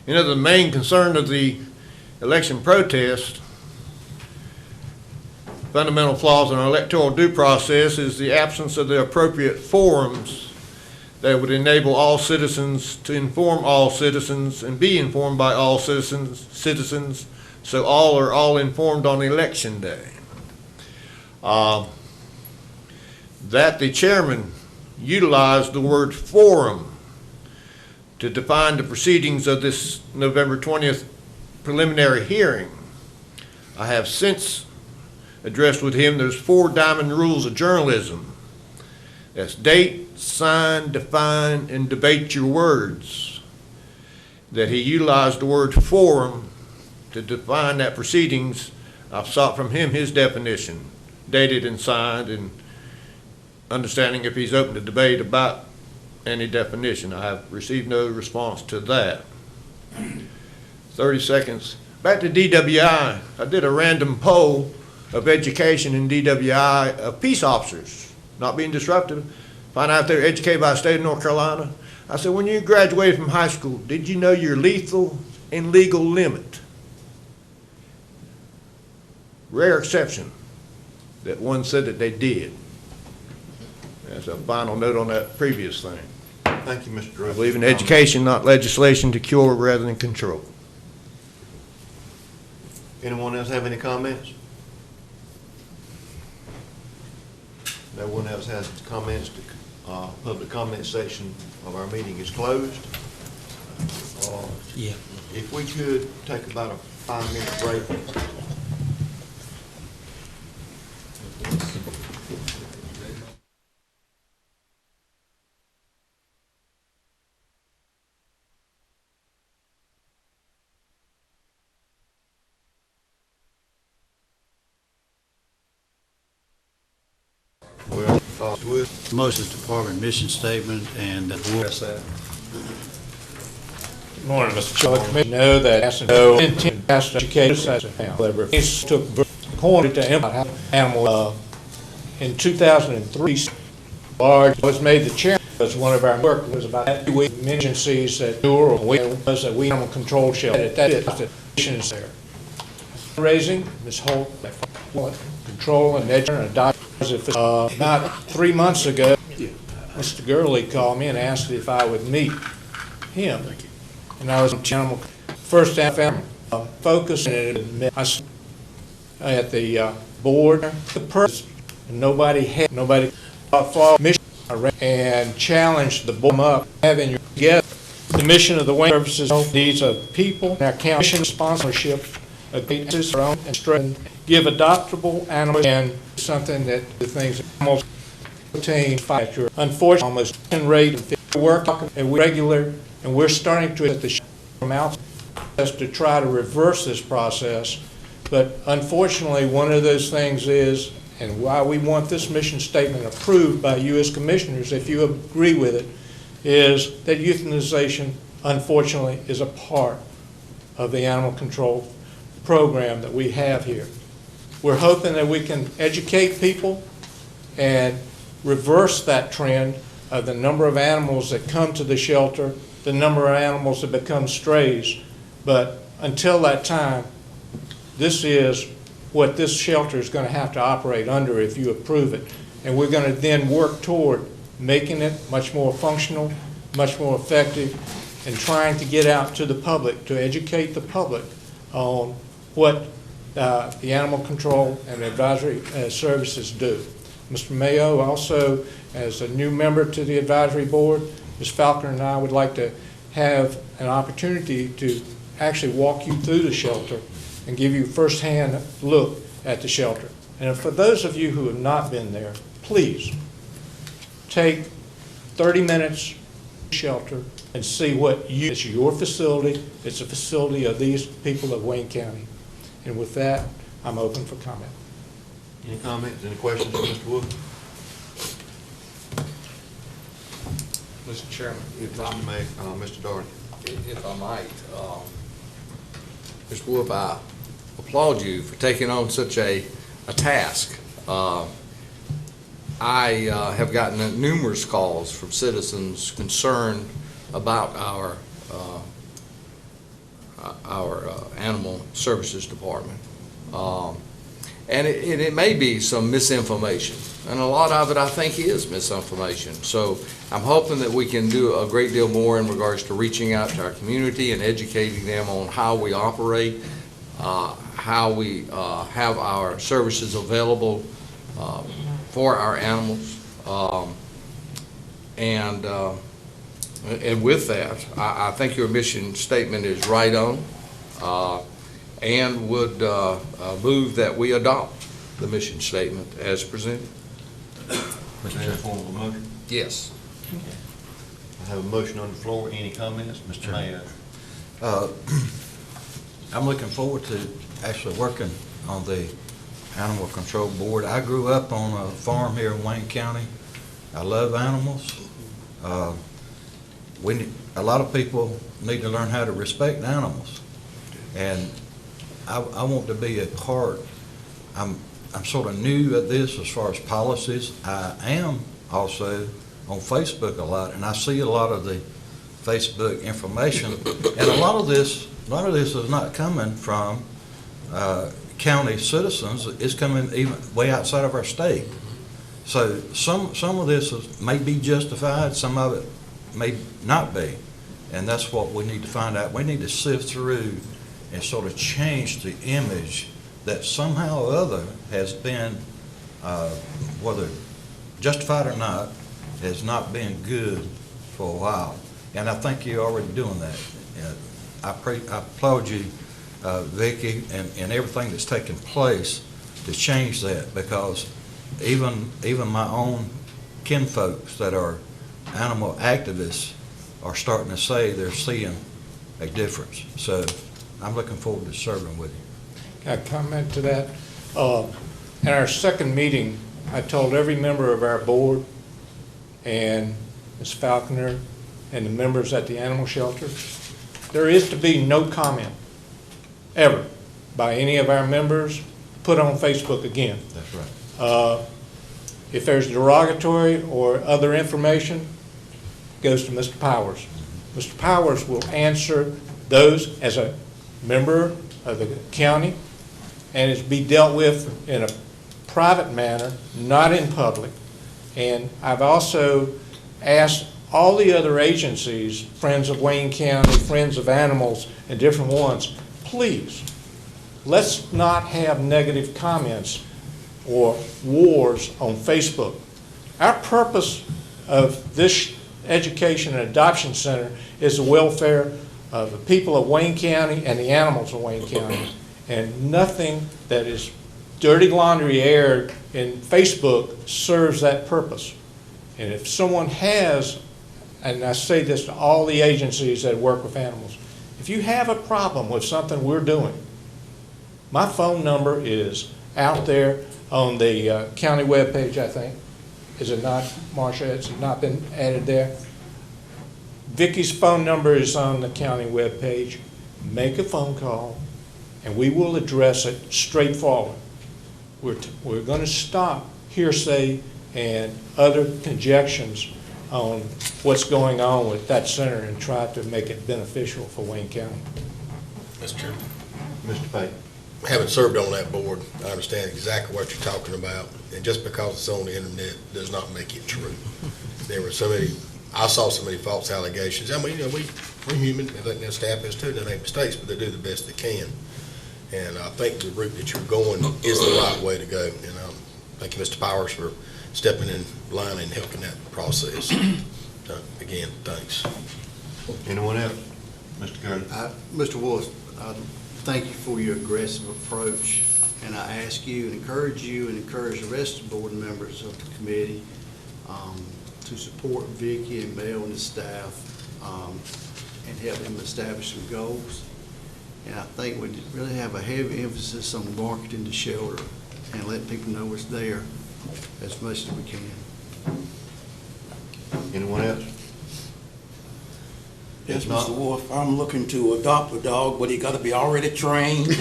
The main concern of the election protest, fundamental flaws in our electoral due process, is the absence of the appropriate forums that would enable all citizens to inform all citizens and be informed by all citizens, so all are all informed on election day. That the chairman utilized the word forum to define the proceedings of this November 20th preliminary hearing. I have since addressed with him there's 4 diamond rules of journalism. That's date, sign, define, and debate your words. That he utilized the word forum to define that proceedings. I've sought from him his definition, dated and signed, and understanding if he's open to debate about any definition. I have received no response to that. 30 seconds. Back to DWI. I did a random poll of education in DWI of peace officers, not being disruptive. Find out if they're educated by the state of North Carolina. I said, when you graduated from high school, did you know your lethal and legal limit? Rare exception that one said that they did. That's a final note on that previous thing. Thank you, Mr. Drew. I believe in education, not legislation, to cure rather than control. Anyone else have any comments? No one else has comments. The public comment section of our meeting is closed. Yeah. If we could take about a 5-minute break. Motion Department mission statement and that the board. Good morning, Mr. Chairman. Know that no intent past education however, took according to animal in 2003. Large was made the chairman as one of our work was about agencies that do or was that we animal control shelter. That is the is there. Raising Ms. Holt, control and adopt. About 3 months ago, Mr. Gurley called me and asked if I would meet him. And I was first I found focus at the board. The person, nobody fought mission and challenged the board up having your together The mission of the Wayne Services needs of people, and our county mission sponsorship, agreements our own and strengthen, give adoptable animals, and something that the things almost obtain factor. Unfortunately, almost rate of work and we regular, and we're starting to at the from out to try to reverse this process. But unfortunately, one of those things is, and why we want this mission statement approved by you as commissioners, if you agree with it, is that euthanization, unfortunately, is a part of the animal control program that we have here. We're hoping that we can educate people and reverse that trend of the number of animals that come to the shelter, the number of animals that become strays. But until that time, this is what this shelter is going to have to operate under if you approve it. And we're going to then work toward making it much more functional, much more effective, and trying to get out to the public, to educate the public on what the animal control and advisory services do. Mr. Mayo, also, as a new member to the advisory board, Ms. Falconer and I would like to have an opportunity to actually walk you through the shelter and give you firsthand look at the shelter. And for those of you who have not been there, please take 30 minutes shelter and see what it's your facility. It's a facility of these people of Wayne County. And with that, I'm open for comment. Any comments, any questions, Mr. Wood? Mr. Chairman, Mr. Doherty. if I might, Mr. Wolf, I applaud you for taking on such a task. I have gotten numerous calls from citizens concerned about our Animal Services Department. And it may be some misinformation, and a lot of it I think is misinformation. So I'm hoping that we can do a great deal more in regards to reaching out to our community and educating them on how we operate, how we have our services available for our animals. And with that, I think your mission statement is right on. And would move that we adopt the mission statement as presented. Mr. Form of a motion? Yes. I have a motion on the floor. Any comments? Mr. Mayo? I'm looking forward to actually working on the Animal Control Board. I grew up on a farm here in Wayne County. I love animals. A lot of people need to learn how to respect animals. And I want to be a part. I'm sort of new at this as far as policies. I am also on Facebook a lot, and I see a lot of the Facebook information. And a lot of this is not coming from county citizens. It's coming even way outside of our state. So some of this may be justified. Some of it may not be, and that's what we need to find out. We need to sift through and sort of change the image that somehow or other has been, whether justified or not, has not been good for a while. And I think you're already doing that. I applaud you, Vicki, and everything that's taken place to change that, because even my own kinfolks that are animal activists are starting to say they're seeing a difference. So I'm looking forward to serving with you. Can I comment to that? In our second meeting, I told every member of our board and Ms. Falconer and the members at the animal shelter, there is to be no comment ever by any of our members put on Facebook again. That's right. If there's derogatory or other information, it goes to Mr. Powers. Mr. Powers will answer those as a member of the county, and it's be dealt with in a private manner, not in public. And I've also asked all the other agencies, Friends of Wayne County, Friends of Animals, and different ones, please, let's not have negative comments or wars on Facebook. Our purpose of this Education and Adoption Center is the welfare of the people of Wayne County and the animals of Wayne County. And nothing that is dirty laundry aired in Facebook serves that purpose. And if someone has, and I say this to all the agencies that work with animals, if you have a problem with something we're doing, my phone number is out there on the county webpage, I think. Is it not, Marsha? Has it not been added there? Vicky's phone number is on the county webpage. Make a phone call, and we will address it straightforward. We're going to stop hearsay and other conjectures on what's going on with that center and try to make it beneficial for Wayne County. Mr. Chairman. Mr. Pate. Having served on that board, I understand exactly what you're talking about, and just because it's on the internet does not make it true. There were so many, I saw so many false allegations. I mean, you know, we're human, I think their staff is too, they make mistakes, but they do the best they can. And I think the route that you're going is the right way to go. And thank you, Mr. Powers, for stepping in line and helping that process. So, again, thanks. Anyone else? Mr. Curtis? Mr. Willis, thank you for your aggressive approach, and I ask you and encourage the rest of the board members of the committee to support Vicki and Mel and the staff and help them establish some goals. And I think we really have a heavy emphasis on marketing the shelter and let people know it's there as much as we can. Anyone else? Yes, Mr. Wolf, I'm looking to adopt a dog, but he got to be already trained.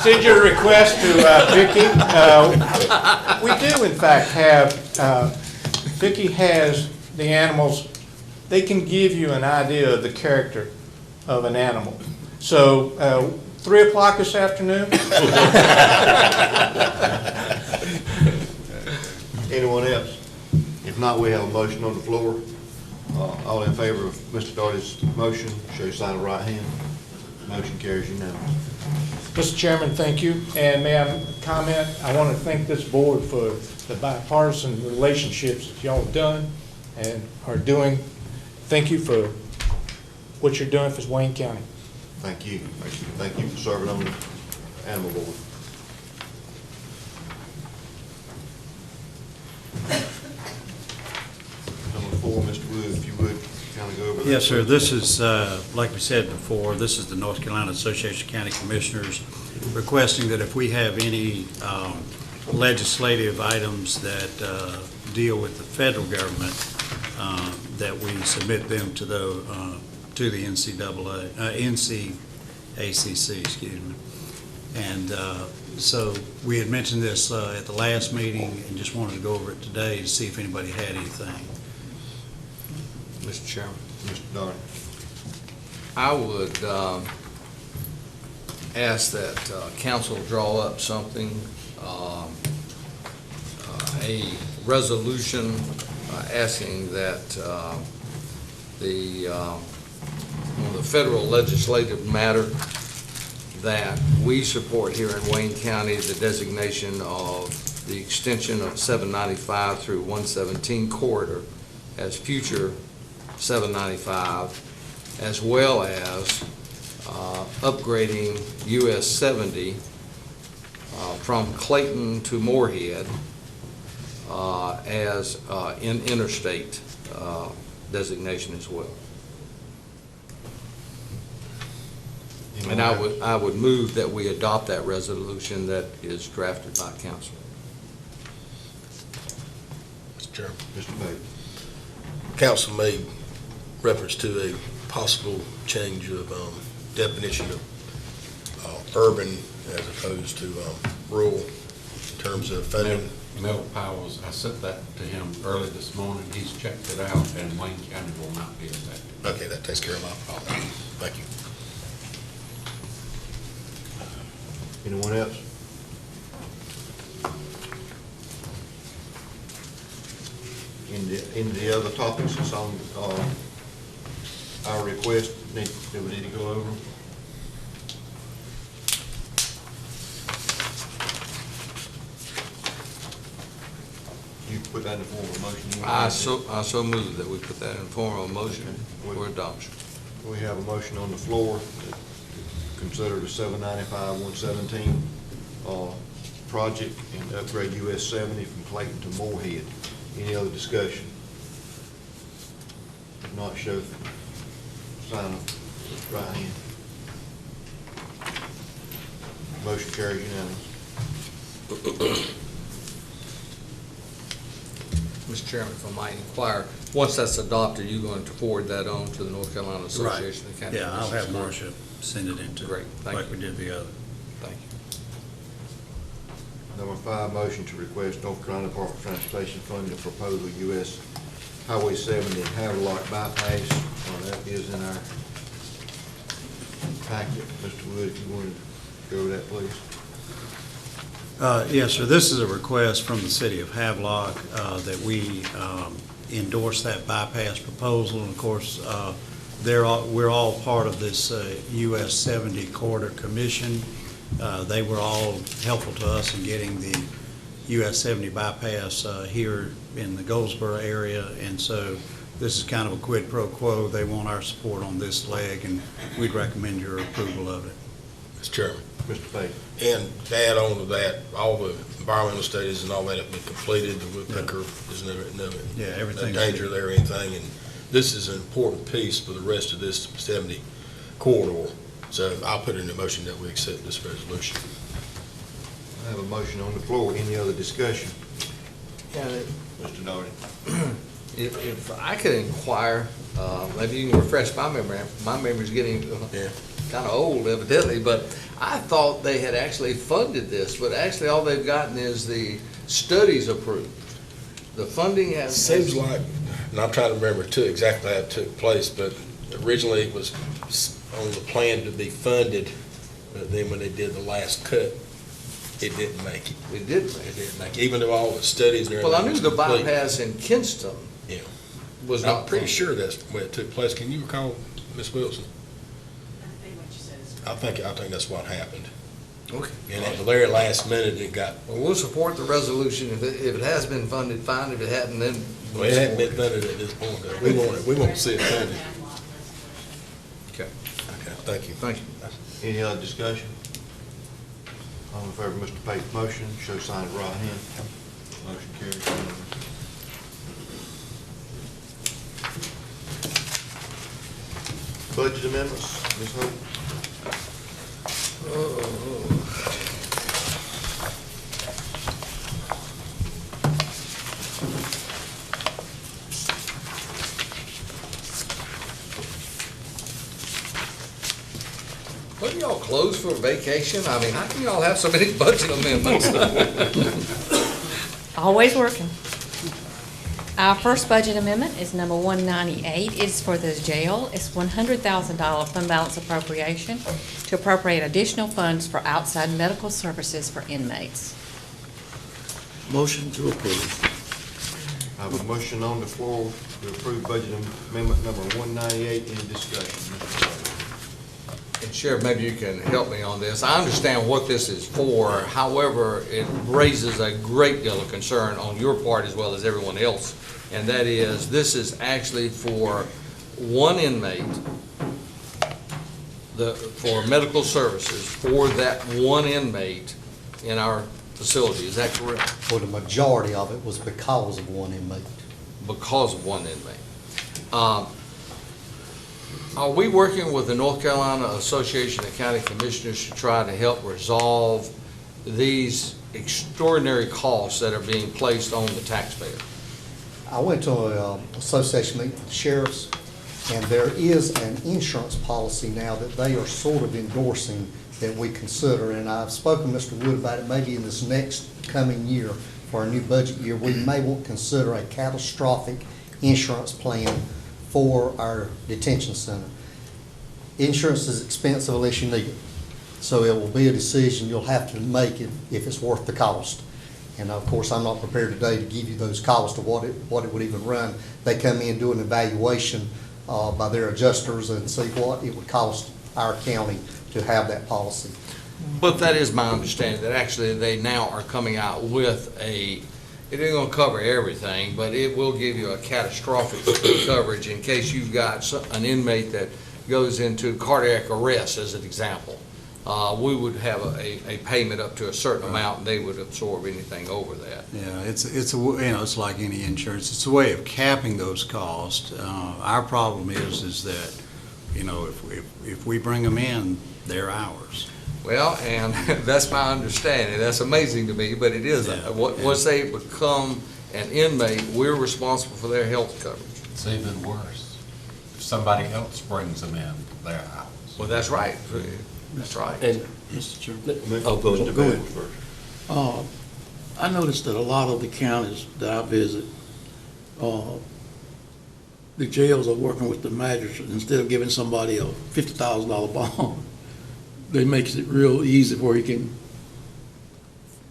Send your request to Vicki. We do, in fact, have, Vicki has the animals, they can give you an idea of the character of an animal. So, 3 o'clock this afternoon? Anyone else? If not, we have a motion on the floor. All in favor of Mr. Darty's motion, show your sign of right hand. Motion carries unanimously. Mr. Chairman, thank you. And may I comment? I want to thank this board for the bipartisan relationships that y'all have done and are doing. Thank you for what you're doing for Wayne County. Thank you. Thank you for serving on the animal board. Number 4, Mr. Wood, if you would, kind of go over that. Yes, sir. This is, like we said before, this is the North Carolina Association of County Commissioners requesting that if we have any legislative items that deal with the federal government, that we submit them to the NCACC, excuse me. And so we had mentioned this at the last meeting and just wanted to go over it today to see if anybody had anything. Mr. Chairman, Mr. Darty. I would ask that council draw up something, a resolution asking that on the federal legislative matter that we support here in Wayne County the designation of the extension of 795 through 117 corridor as future 795, as well as upgrading US 70 from Clayton to Moorhead as in interstate designation as well. And I would move that we adopt that resolution that is drafted by council. Mr. Chairman. Mr. Pate. Council made reference to a possible change of definition of urban as opposed to rural in terms of funding. Mel Powers, I sent that to him early this morning. He's checked it out, and Wayne County will not be affected. Okay, that takes care of my problem. Thank you. Anyone else? In the other topics that's on our request that we need to go over? You put put that in the form of a motion? You want I to- so move that we put that in form of a motion for adoption. We have a motion on the floor to consider the 795-117 project and upgrade US 70 from Clayton to Moorhead. Any other discussion? If not, show sign of right hand. Motion carries unanimous. Mr. Chairman, if I might inquire, once that's adopted, you're going to forward that on to the North Carolina Association of County Yeah, I'll have Commissioners? Marcia send it into, Great, thank like you. we did the other. Thank you. Number 5, motion to request North Carolina Department of Transportation fund the proposal US Highway 70 and Havelock bypass. That is in our packet. Mr. Wood, if you wanted to go over that, please. Yes, sir. This is a request from the city of Havelock that we endorse that bypass proposal. And of course, we're all part of this US 70 Corridor Commission. They were all helpful to us in getting the US 70 bypass here in the Goldsboro area. And so this is kind of a quid pro quo. They want our support on this leg, and we'd recommend your approval of it. Mr. Chairman. Mr. Pate. And to add on to that, all the environmental studies and all that have been completed. The woodpecker is no danger there or anything. And this is an important piece for the rest of this 70 corridor. So I'll put it in the motion that we accept this resolution. I have a motion on the floor. Any other discussion? Yeah, Mr. Doherty. If I could inquire, maybe you can refresh my memory. My memory's getting kind of old evidently, but I thought they had actually funded this, but actually all they've gotten is the studies approved. The funding has. Seems like, and I'm trying to remember too exactly how it took place, but originally it was on the plan to be funded, but then when they did the last cut, it didn't make it. It didn't make it. It didn't make it, even though all the studies and everything. Well, I knew was the complete. bypass in Kinston was not. I'm pretty sure that's where it took place. Can you recall, Ms. Wilson? I think that's what happened. Okay. And at the very last minute, it got. Well, we'll support the resolution. If it has been funded, fine. If it hadn't, then. Well, it hadn't been funded at this point, though. We want to see it funded. Okay. Okay, thank you. Thank you. Any other discussion? All in favor of Mr. Pate's motion, show sign of right hand. Motion carries unanimous. Budget amendments, Ms. Hope? What, y'all closed for vacation? I mean, how can y'all have so many budget amendments? Always working. Our first budget amendment is number 198. It's for the jail. It's $100,000 fund balance appropriation to appropriate additional funds for outside medical services for inmates. Motion to approve. I have a motion on the floor to approve budget amendment number 198. Any discussion? Mr. Doherty? And Sheriff, maybe you can help me on this. I understand what this is for. However, it raises a great deal of concern on your part as well as everyone else. And that is, this is actually for one inmate, for medical services for that one inmate in our facility. Is that correct? Well, the majority of it was because of one inmate. Because of one inmate. Are we working with the North Carolina Association of County Commissioners to try to help resolve these extraordinary costs that are being placed on the taxpayer? I went to an association meeting with the sheriffs, and there is an insurance policy now that they are sort of endorsing that we consider. And I've spoken to Mr. Wood about it. Maybe in this next coming year, for our new budget year, we may want to consider a catastrophic insurance plan for our detention center. Insurance is expensive unless you need it. So it will be a decision you'll have to make if it's worth the cost. And of course, I'm not prepared today to give you those costs of what it would even run. They come in, do an evaluation by their adjusters and see what it would cost our county to have that policy. But that is my understanding, that actually they now are coming out with a It ain't gonna cover everything, but it will give you a catastrophic coverage in case you've got an inmate that goes into cardiac arrest, as an example. We would have a payment up to a certain amount, and they would absorb anything over that. Yeah, it's like any insurance. It's a way of capping those costs. Our problem is that, if we bring them in, they're ours. Well, and that's my understanding. That's amazing to me, but it is. Once they become an inmate, we're responsible for their health coverage. It's even worse. If somebody else brings them in, they're ours. Well, that's right. That's right. And, Mr. Chairman, go ahead. I noticed that a lot of the counties that I visit, the jails are working with the magistrate. Instead of giving somebody a $50,000 bond, they makes it real easy where he can,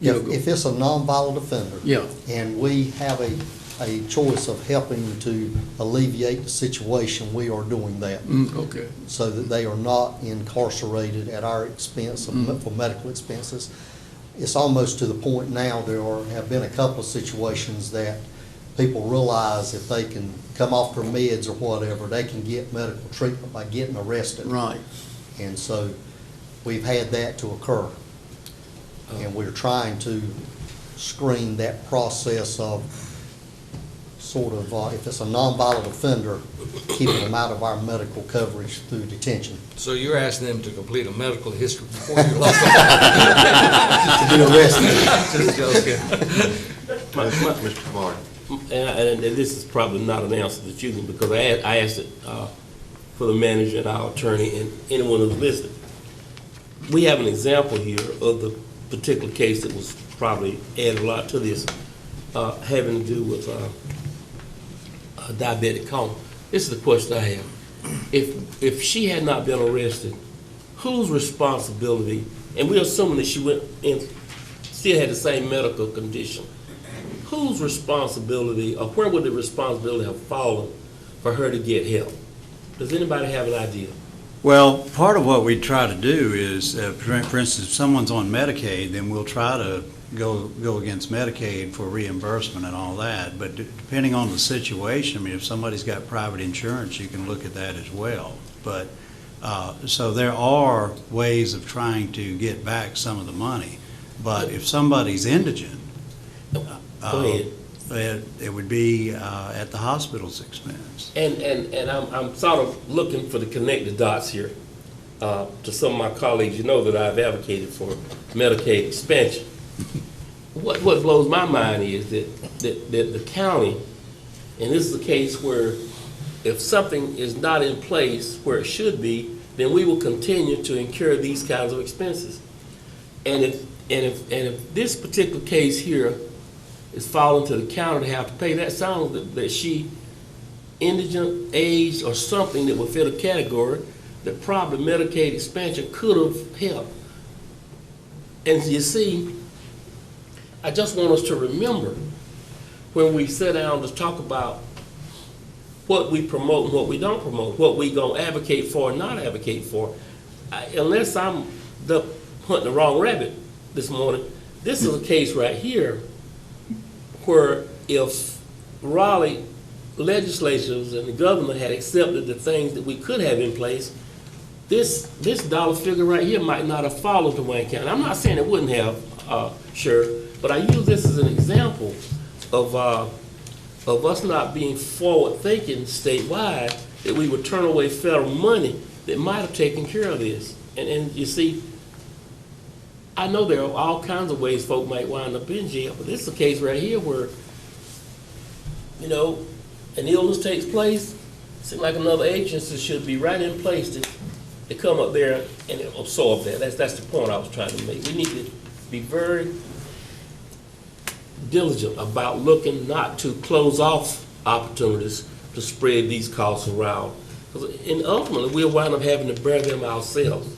If it's a nonviolent offender. Yeah. And we have a choice of helping to alleviate the situation, we are doing that. Okay. So that they are not incarcerated at our expense for medical expenses. It's almost to the point now, have been a couple of situations that people realize if they can come off their meds or whatever, they can get medical treatment by getting arrested. Right. And so we've had that to occur. And we're trying to screen that process of sort of, if it's a nonviolent offender, keeping them out of our medical coverage through detention. So you're asking them to complete a medical history before you lock To be arrested. Just joking. Mr. Kamari. And this is probably not an answer that you can, because I asked it for the manager and our attorney and anyone who's listening. We have an example here of the particular case that was probably added a lot to this, having to do with a diabetic coma. This is the question I have. If she had not been arrested, whose responsibility, and we're assuming that she went and still had the same medical condition, whose responsibility, or where would the responsibility have fallen for her to get help? Does anybody have an idea? Well, part of what we try to do is, for instance, if someone's on Medicaid, then we'll try to go against Medicaid for reimbursement and all that. But depending on the situation, I mean, if somebody's got private insurance, you can look at that as well. But so there are ways of trying to get back some of the money. But if somebody's indigent, it would be at the hospital's expense. And I'm sort of looking for the connected dots here to some of my colleagues. You know that I've advocated for Medicaid expansion. What blows my mind is that the county, and this is a case where if something is not in place where it should be, then we will continue to incur these kinds of expenses. And if this particular case here is falling to the county to have to pay, that sounds that she indigent, aged, or something that would fit a category that probably Medicaid expansion could have helped. And you see, I just want us to remember when we sit down to talk about what we promote and what we don't promote, what we gonna advocate for and not advocate for. Unless I'm hunting the wrong rabbit this morning, this is a case right here where if Raleigh legislatures and the governor had accepted the things that we could have in place, this dollar figure right here might not have fallen to Wayne County. I'm not saying it wouldn't have, sure, but I use this as an example of us not being forward-thinking statewide, that we would turn away federal money that might have taken care of this. And you see, I know there are all kinds of ways folk might wind up in jail, but this is a case right here where, an illness takes place. It seems like another agency should be right in place to come up there and absorb that. That's the point I was trying to make. We need to be very diligent about looking not to close off opportunities to spread these costs around. And ultimately, we'll wind up having to bear them ourselves.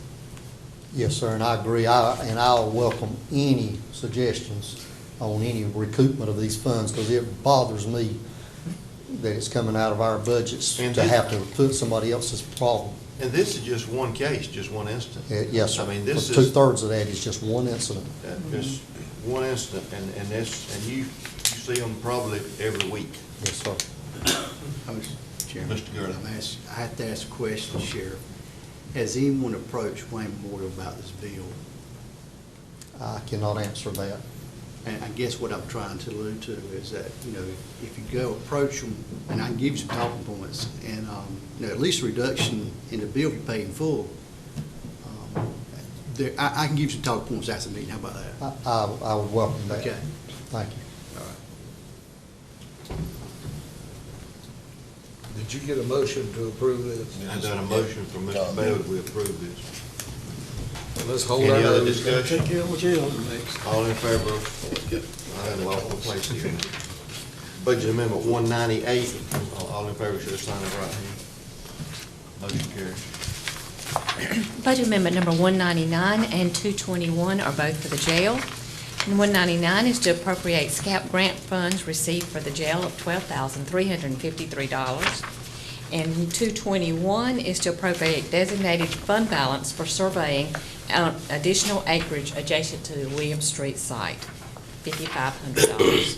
Yes, sir, and I agree. I'll welcome any suggestions on any recoupment of these funds, because it bothers me that it's coming out of our budgets to have to put somebody else's problem. And this is just one case, just one incident. Yes, sir. I mean, this is two-thirds of that is just one incident. just one incident, and you see them probably every week. Yes, sir. Mr. Chairman, Mr. Gurley. I have to ask a question, Sheriff. Has anyone approached Wayne Memorial about this bill? I cannot answer that. And I guess what I'm trying to allude to is that, you know, if you go approach them, and I can give you some talking points, and, you know, at least a reduction in the bill if you pay in full. I can give you some talking points after the meeting. How about that? I would welcome that. Okay. Thank you. Did you get a motion to approve this? I got a motion from Mr. Bell that we approve this. Let's hold Any our other nose. discussion? Take care of what you're on next. All in favor of, I had lost my place here. Budget Amendment 198, all in favor, should sign of right hand. Motion carries. Budget Amendment number 199 and 221 are both for the jail. And 199 is to appropriate SCAP grant funds received for the jail of $12,353. And 221 is to appropriate designated fund balance for surveying additional acreage adjacent to the Williams Street site, $5,500.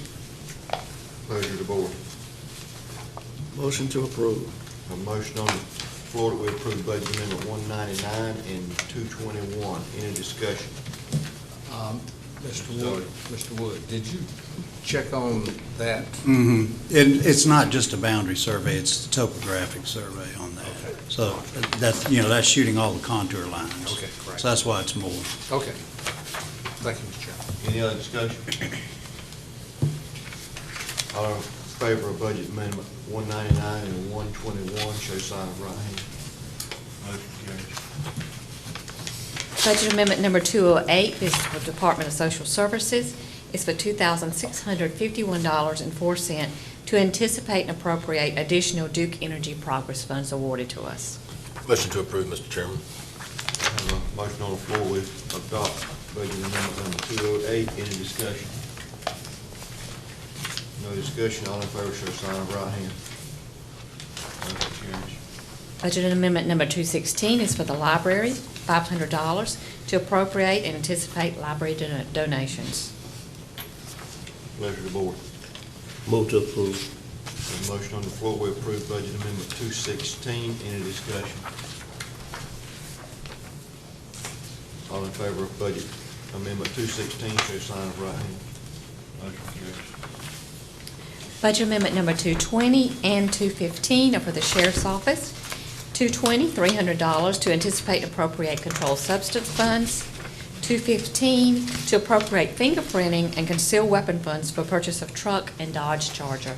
Pleasure of the board. Motion to approve. A motion on the floor that we approve Budget Amendment 199 and 221. Any discussion? Mr. Wood, did you check on that? Mm-hmm. It's not just a boundary survey, it's a topographic survey on that. Okay. So that's, you know, that's shooting all the contour lines. Okay, correct. So that's why it's more. Okay. Thank you, Mr. Chairman. Any other discussion? All in favor of Budget Amendment 199 and 121, show sign of right hand. Motion carries. Budget Amendment number 208 is for Department of Social Services. It's for $2,651.04 to anticipate and appropriate additional Duke Energy Progress Funds awarded to us. Motion to approve, Mr. Chairman. I have a motion on the floor, we adopt Budget Amendment number 208. Any discussion? No discussion, all in favor, show sign of right hand. Motion carries. Budget Amendment number 216 is for the library, $500 to appropriate and anticipate library donations. Pleasure of the board. Move to approve. There's a motion on the floor, we approve Budget Amendment 216. Any discussion? All in favor of Budget Amendment 216, show sign of right hand. Motion carries. Budget Amendment number 220 and 215 are for the Sheriff's Office. 220, $300 to anticipate and appropriate controlled substance funds. 215, to appropriate fingerprinting and concealed weapon funds for purchase of truck and Dodge Charger.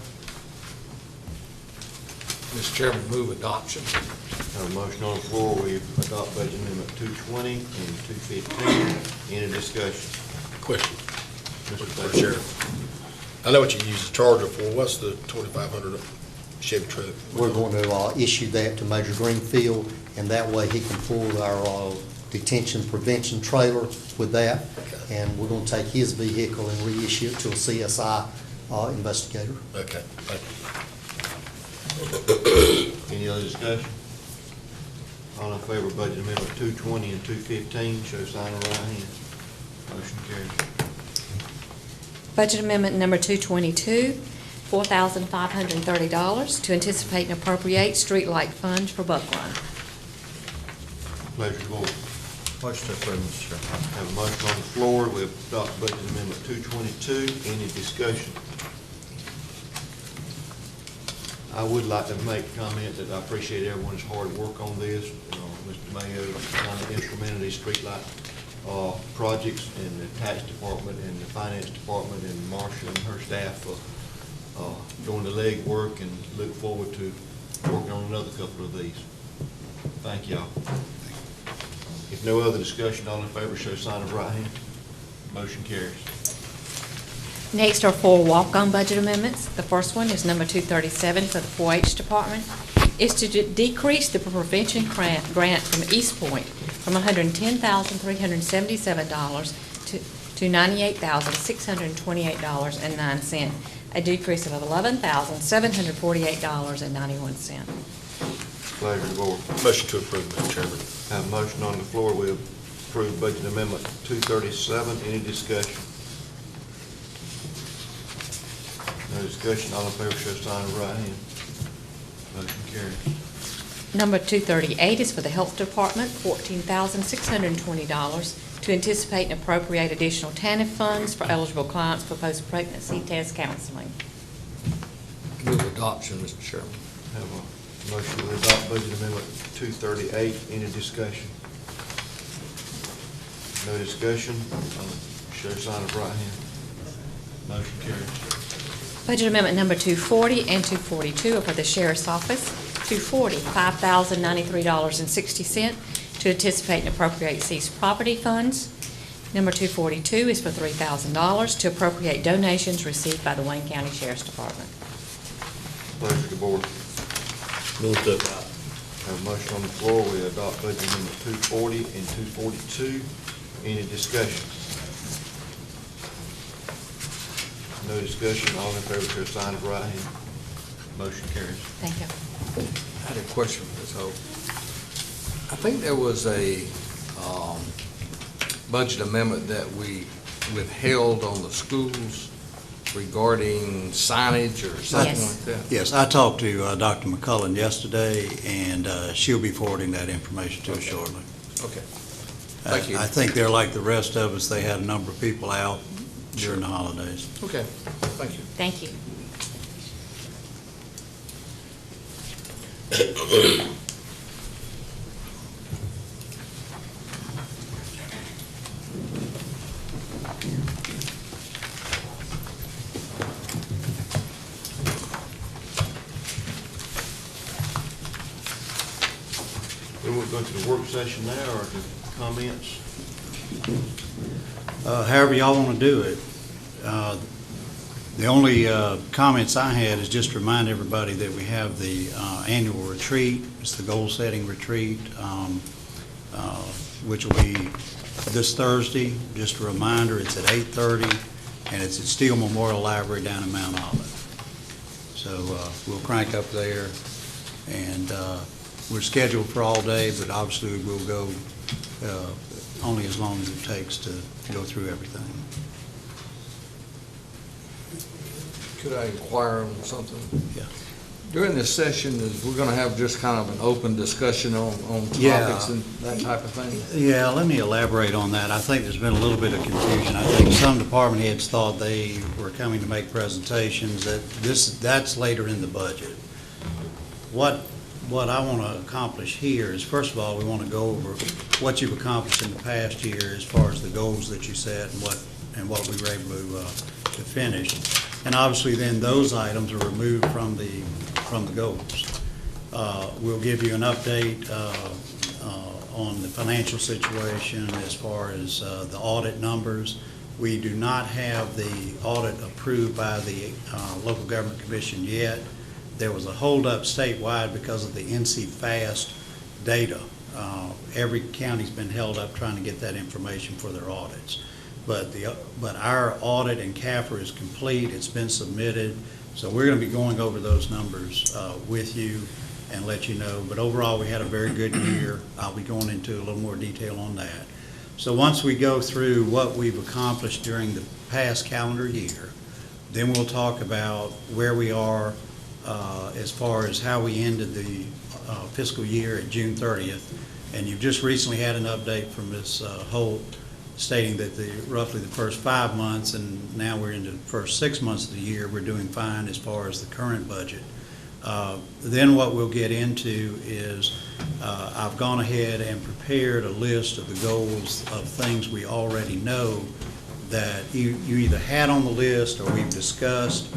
Mr. Chairman, move adoption. Have a motion on the floor, we adopt Budget Amendment 220 and 215. Any discussion? Question. Mr. For Baker. Sheriff. I know what you use the Charger for. What's the 2,500 Chevy truck? We're going to issue that to Major Greenfield, and that way he can pull our detention prevention trailer with that. Okay. And we're going to take his vehicle and reissue it to a CSI investigator. Okay, thank you. Any other discussion? All in favor of Budget Amendment 220 and 215, show sign of right hand. Motion carries. Budget Amendment number 222, $4,530 to anticipate and appropriate streetlight funds for Buckline. Pleasure of the board. Motion to approve, Mr. Chairman. Have a motion on the floor, we adopt Budget Amendment 222. Any discussion? I would like to make a comment that I appreciate everyone's hard work on this. Mr. Mayo kind of instrumental in these streetlight projects, and the tax department and the finance department and Marcia and her staff for doing the legwork, and look forward to working on another couple of these. Thank y'all. If no other discussion, all in favor, show sign of right hand. Motion carries. Next are four walk-on budget amendments. The first one is number 237 for the 4-H department. It's to decrease the prevention grant from East Point from $110,377 to $98,628.09, a decrease of $11,748.91. Pleasure of the board. Motion to approve, Mr. Chairman. Have a motion on the floor, we approve Budget Amendment 237. Any discussion? discussion, all in favor, show sign of right hand. Motion carries. Number 238 is for the Health Department, $14,620 to anticipate and appropriate additional TANF funds for eligible clients for post-pregnancy test counseling. Move adoption, Mr. Chairman. Have a motion to adopt budget amendment 238. Any discussion? No discussion, show sign of right hand. Motion carries. Budget amendment number 240 and 242 are for the Sheriff's Office. 240, $5,093.60 to anticipate and appropriate seized property funds. Number 242 is for $3,000 to appropriate donations received by the Wayne County Sheriff's Department. Pleasure of the board. Move to adopt. Have a motion on the floor, we adopt budget amendment 240 and 242. Any discussion? No discussion, all in favor, show sign of right hand. Motion carries. Thank you. I had a question for Ms. Hope. I think there was a budget amendment that we withheld on the schools regarding signage or something like that. Yes, I talked to Dr. McCullen yesterday, and she'll be forwarding that information to us shortly. Okay. Thank you. I think they're like the rest of us. They had a number of people out during the holidays. Okay, thank you. Thank you. We will go to the work session now, or to comments? However y'all want to do it. The only comments I had is just to remind everybody that we have the annual retreat. It's the goal-setting retreat, which will be this Thursday. Just a reminder, it's at 8:30, and it's at Steele Memorial Library down in Mount Olive. So we'll crank up there, and we're scheduled for all day, but obviously we'll go only as long as it takes to go through everything. Could I inquire on something? Yeah. During this session, we're going to have just kind of an open discussion on Yeah. topics and that type of thing? Yeah, let me elaborate on that. I think there's been a little bit of confusion. I think some department heads thought they were coming to make presentations, that's later in the budget. What I want to accomplish here is, first of all, we want to go over what you've accomplished in the past year as far as the goals that you set and what we were able to finish. And obviously, then those items are removed from the goals. We'll give you an update on the financial situation as far as the audit numbers. We do not have the audit approved by the Local Government Commission yet. There was a holdup statewide because of the NC FAST data. Every county's been held up trying to get that information for their audits. But our audit in CAFR is complete, it's been submitted, so we're going to be going over those numbers with you and let you know. But overall, we had a very good year. I'll be going into a little more detail on that. So once we go through what we've accomplished during the past calendar year, then we'll talk about where we are as far as how we ended the fiscal year at June 30th. And you've just recently had an update from Ms. Holt stating that roughly the first 5 months, and now we're into the first 6 months of the year, we're doing fine as far as the current budget. Then what we'll get into is I've gone ahead and prepared a list of the goals of things we already know that you either had on the list or we've discussed.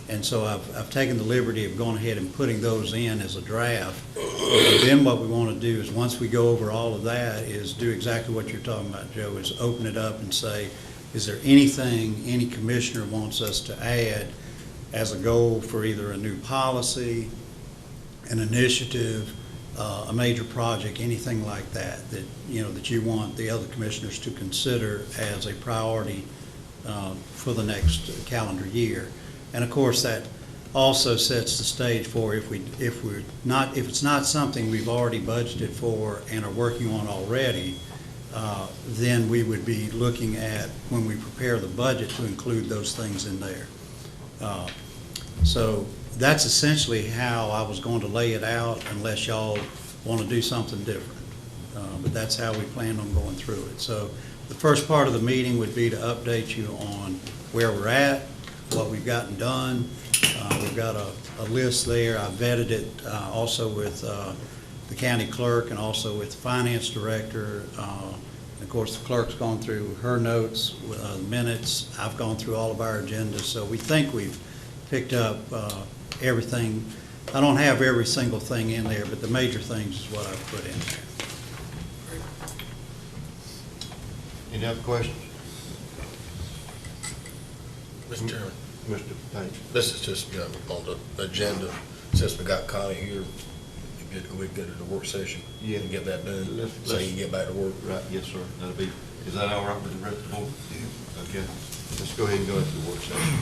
And so I've taken the liberty of going ahead and putting those in as a draft. And then what we want to do is, once we go over all of that, is do exactly what you're talking about, Joe, is open it up and say, is there anything any commissioner wants us to add as a goal for either a new policy, an initiative, a major project, anything like that, that you want the other commissioners to consider as a priority for the next calendar year. And of course, that also sets the stage for if it's not something we've already budgeted for and are working on already, then we would be looking at, when we prepare the budget, to include those things in there. So that's essentially how I was going to lay it out unless y'all want to do something different. But that's how we plan on going through it. So the first part of the meeting would be to update you on where we're at, what we've gotten done. We've got a list there. I vetted it also with the county clerk and also with the finance director. And of course, the clerk's gone through her notes, minutes. I've gone through all of our agendas. So we think we've picked up everything. I don't have every single thing in there, but the major things is what I've put in there. Any other questions? Mr. Chairman, Mr. Page? this is just, on the agenda, since we got Connie here, we go to the work session. Yeah. And get that done, Let's- so you can get back to work. Right, yes, sir. That'll be, is that all right with the rest of the board? Yeah. Okay, let's go ahead and go into the work session.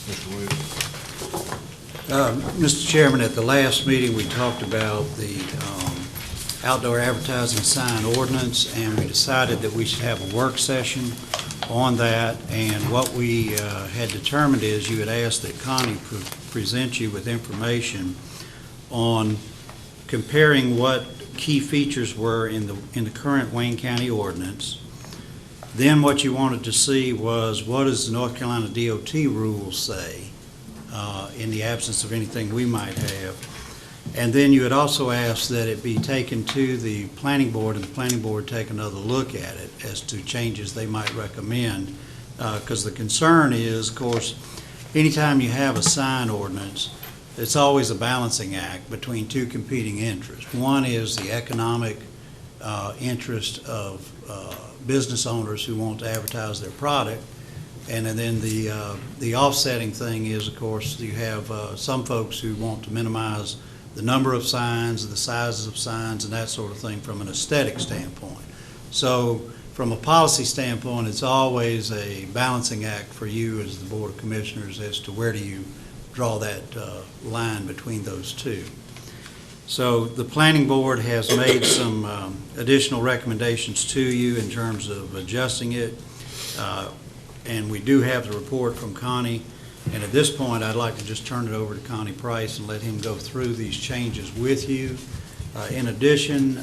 Mr. Williams? Mr. Chairman, at the last meeting, we talked about the outdoor advertising sign ordinance, and we decided that we should have a work session on that. And what we had determined is you had asked that Connie present you with information on comparing what key features were in the current Wayne County ordinance. Then what you wanted to see was, what does the North Carolina DOT rules say in the absence of anything we might have? And then you had also asked that it be taken to the planning board, and the planning board take another look at it as to changes they might recommend. Because the concern is, of course, anytime you have a sign ordinance, it's always a balancing act between two competing interests. One is the economic interest of business owners who want to advertise their product. And then the offsetting thing is, of course, you have some folks who want to minimize the number of signs, the sizes of signs, and that sort of thing from an aesthetic standpoint. So from a policy standpoint, it's always a balancing act for you as the Board of Commissioners as to where do you draw that line between those two. So the Planning Board has made some additional recommendations to you in terms of adjusting it. And we do have the report from Connie. And at this point, I'd like to just turn it over to Connie Price and let him go through these changes with you. In addition,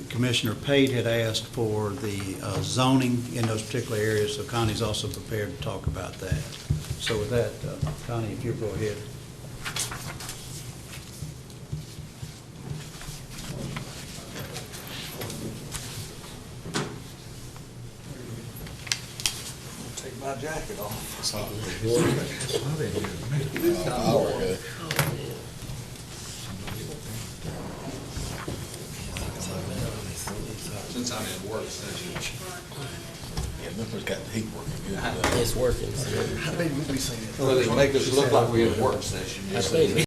Commissioner Pate had asked for the zoning in those particular areas, so Connie's also prepared to talk about that. So with that, Connie, if you'll go ahead. Take my jacket off. It's hot. Hour ago. Since I'm in work session. Yeah, Memphis got the heat working good. It's working. Well, they make us look like we're in work session.